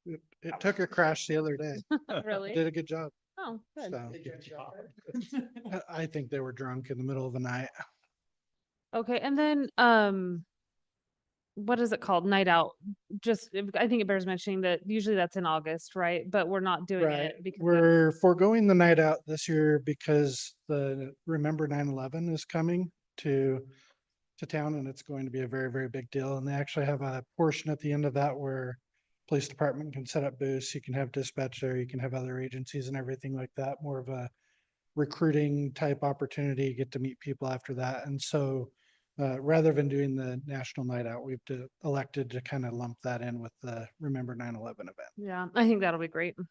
It took a crash the other day. Really? Did a good job. Oh, good. So I think they were drunk in the middle of the night. Okay, and then, what is it called? Night out. I think it bears mentioning that usually that's in August, right? But we're not doing Right. it because We're foregoing the night out this year because the Remember 9/11 is coming to town and it's going to be a very, very big deal. And they actually have a portion at the end of that where police department can set up booths, you can have dispatch there, you can have other agencies and everything like that, more of a recruiting type opportunity, get to meet people after that. And so rather than doing the national night out, we've elected to kind of lump that in with the Remember 9/11 event. yeah, I think that'll be great. Any-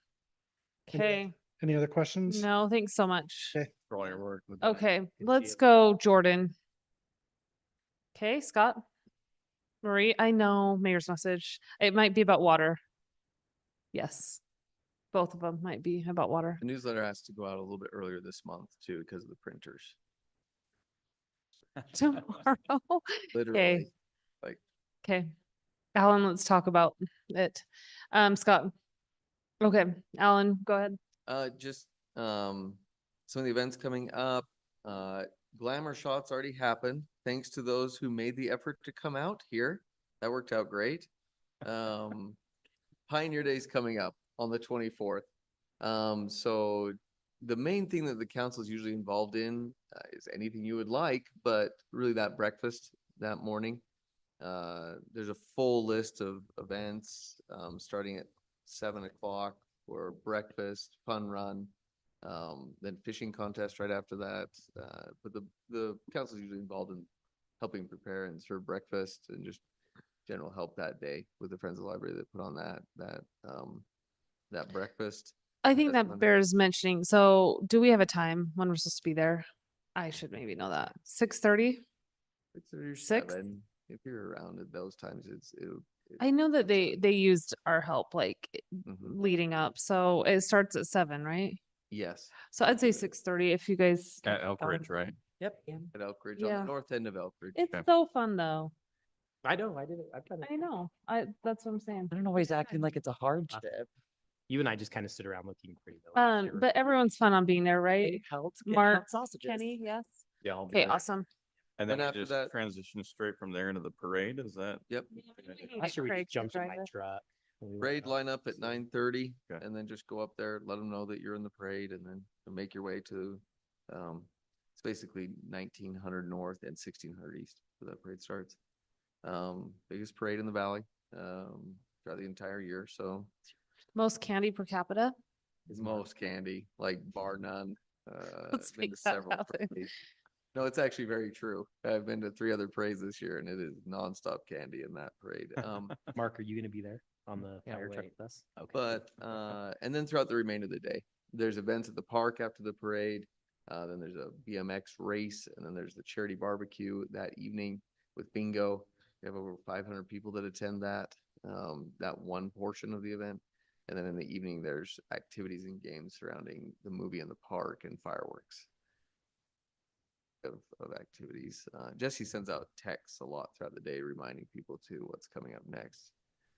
Okay, Any other questions? no, thanks so much. Okay. For all your work. Lieutenant. Okay, see let's it. go Jordan. Okay, Scott. Marie, I know mayor's message. It might be about water. Yes. Both of them might be about water. The newsletter has to go out a little bit earlier this month too, because of the printers. Tomorrow. Literally, Okay. Alan, let's talk about it. Scott. Okay, Alan, go ahead. Just, some of the events coming up, Glamour Shots already happened, thanks to those who made the effort to come out here. That worked out great. Pioneer Day's coming up on the 24th. So the main thing that the council is usually involved in is anything you would like, but really that breakfast that morning. There's a full list of events, starting at 7 o'clock for breakfast, fun run, then fishing contest right after that. But the council is usually involved in helping prepare and serve breakfast and just general help that day with the Friends of the Library that put on that breakfast. I think That's that Monday. bears mentioning. So do we have a time when we're supposed to be there? I should maybe know that. 6:30? 6:30 or 6? 7. If you're around at those times, I know that they used our help like Mhm. leading up. So it starts at 7, right? Yes, So I'd say 6:30 if you guys. At Elk Ridge, right? Yep. at Elk Ridge, on Yeah. the north end of Elk Ridge. It's Okay. so fun though. I know, I did it. I've done it. I know. That's what I'm saying. I don't know why he's acting like it's a hardship. You and I just kind of stood around looking pretty. though. But everyone's fun on being there, right? It helps get Mark, hot sausages. Kenny, yes? Yeah. I'll Okay, awesome. And then then we after just that- transition straight from there into the parade, is that? Yep. Last year we Craig just to jumped in drive my it. truck. and we went Parade up. line up at 9:30 Okay. and then just go up there, let them know that you're in the parade and then make your way to, it's basically 1900 north and 1600 east where that parade starts. Biggest parade in the valley, throughout the entire year. So Most candy per capita? it's most candy, like bar none. Let's Been to make that several happen. parades. No, it's actually very true. I've been to 3 other parades this year and it is nonstop candy in that parade. Mark, are you gonna be there on the Can't fire truck wait. with us? Okay. But, and then throughout the remainder of the day, there's events at the park after the parade. Then there's a BMX race and then there's the charity barbecue that evening with bingo. We have over 500 people that attend that one portion of the event. And then in the evening, there's activities and games surrounding the movie in the park and fireworks of activities. Jesse sends out texts a lot throughout the day, reminding people too what's coming up next.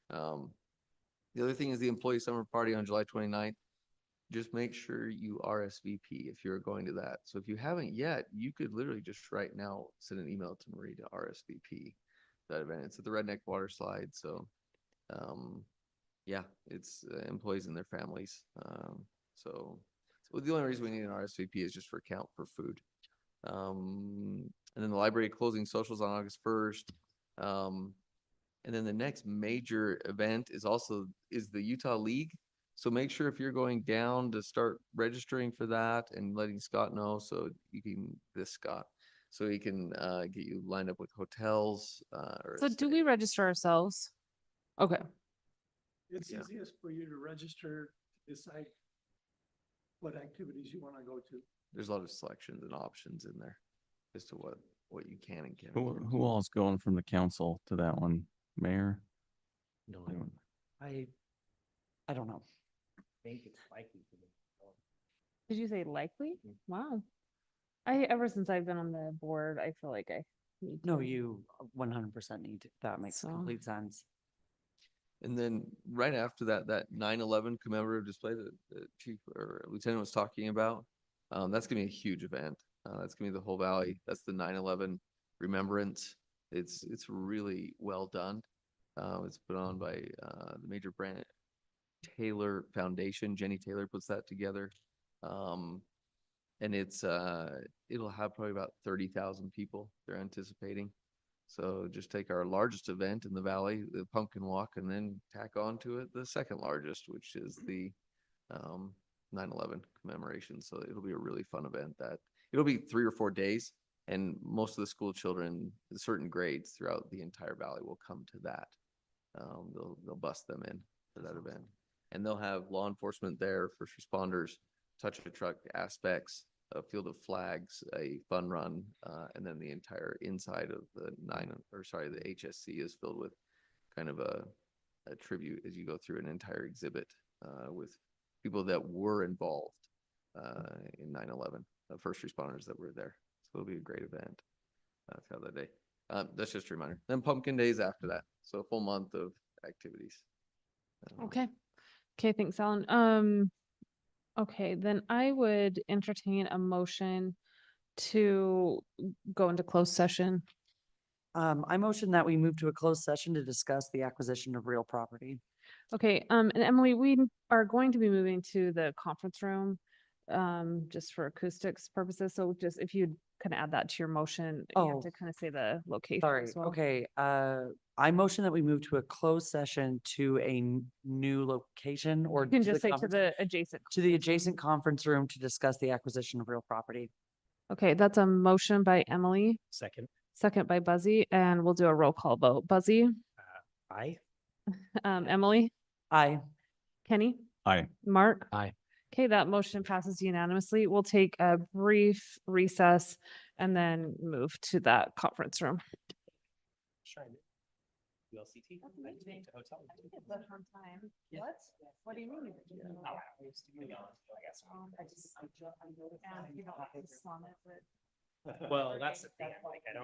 The other thing is the employee summer party on July 29th. Just make sure you RSVP if you're going to that. So if you haven't yet, you could literally just right now send an email to Marie to RSVP that event. It's at the Redneck Water Slide. So, yeah, it's employees and their families. So the only reason we need an RSVP is just for count for food. And then the library closing socials on August 1st. And then the next major event is the Utah League. So make sure if you're going down to start registering for that and letting Scott know so you can, so he can get you lined up with hotels. So do we register ourselves? Okay. It's Yeah. easiest for you to register, decide what activities you want to go to. There's a lot of selections and options in there as to what you can and can't. Who all's going from the council to that one? Mayor? No, Anyone? I don't know. think it's likely to be. Did you say likely? Wow. Ever since I've been on the board, I feel like I need No, to. you 100% need to. That makes So- complete sense. And then right after that 9/11 commemorative display that the chief or lieutenant was talking about, that's gonna be a huge event. That's gonna be the whole valley. That's the 9/11 remembrance. It's really well done. It's put on by the Major Brand Taylor Foundation. Jenny Taylor puts that together. And it'll have probably about 30,000 people they're anticipating. So just take our largest event in the valley, the Pumpkin Walk, and then tack on to it the second largest, which is the 9/11 commemoration. So it'll be a really fun event that it'll be 3 or 4 days, and most of the school children, certain grades throughout the entire valley will come to that. They'll bust them in for that event, and they'll have law enforcement there, first responders, touch a truck aspects, a field of flags, a fun run, and then the entire inside of the the HSC is filled with kind of a tribute as you go through an entire exhibit with people that were involved in 9/11, first responders that were there. So it'll be a great event throughout that day. That's just a reminder. Then Pumpkin Days after that. So a full month of activities. Okay. Okay, thanks, Alan. Okay, then I would entertain a motion to go into closed session. I motion that we move to a closed session to discuss the acquisition of real property. Okay, and Emily, we are going to be moving to the conference room, just for acoustics purposes. So just if you'd kind of add that to your motion, you have Oh. to kind of say the location Sorry, as well. okay, I motion that we move to a closed session to a new location or You can to the just say to conference- the adjacent. to the adjacent conference room to discuss the acquisition of real property. Okay, that's a motion by Emily, Second, second by Buzzy, and we'll do a roll call vote. Buzzy, aye. Emily, Aye. Kenny, Aye. Mark. Aye. Okay, that motion passes unanimously. We'll take a brief recess and then move to that conference room. ULCT? Hotel. What do you mean? Well, that's the thing, like, I don't.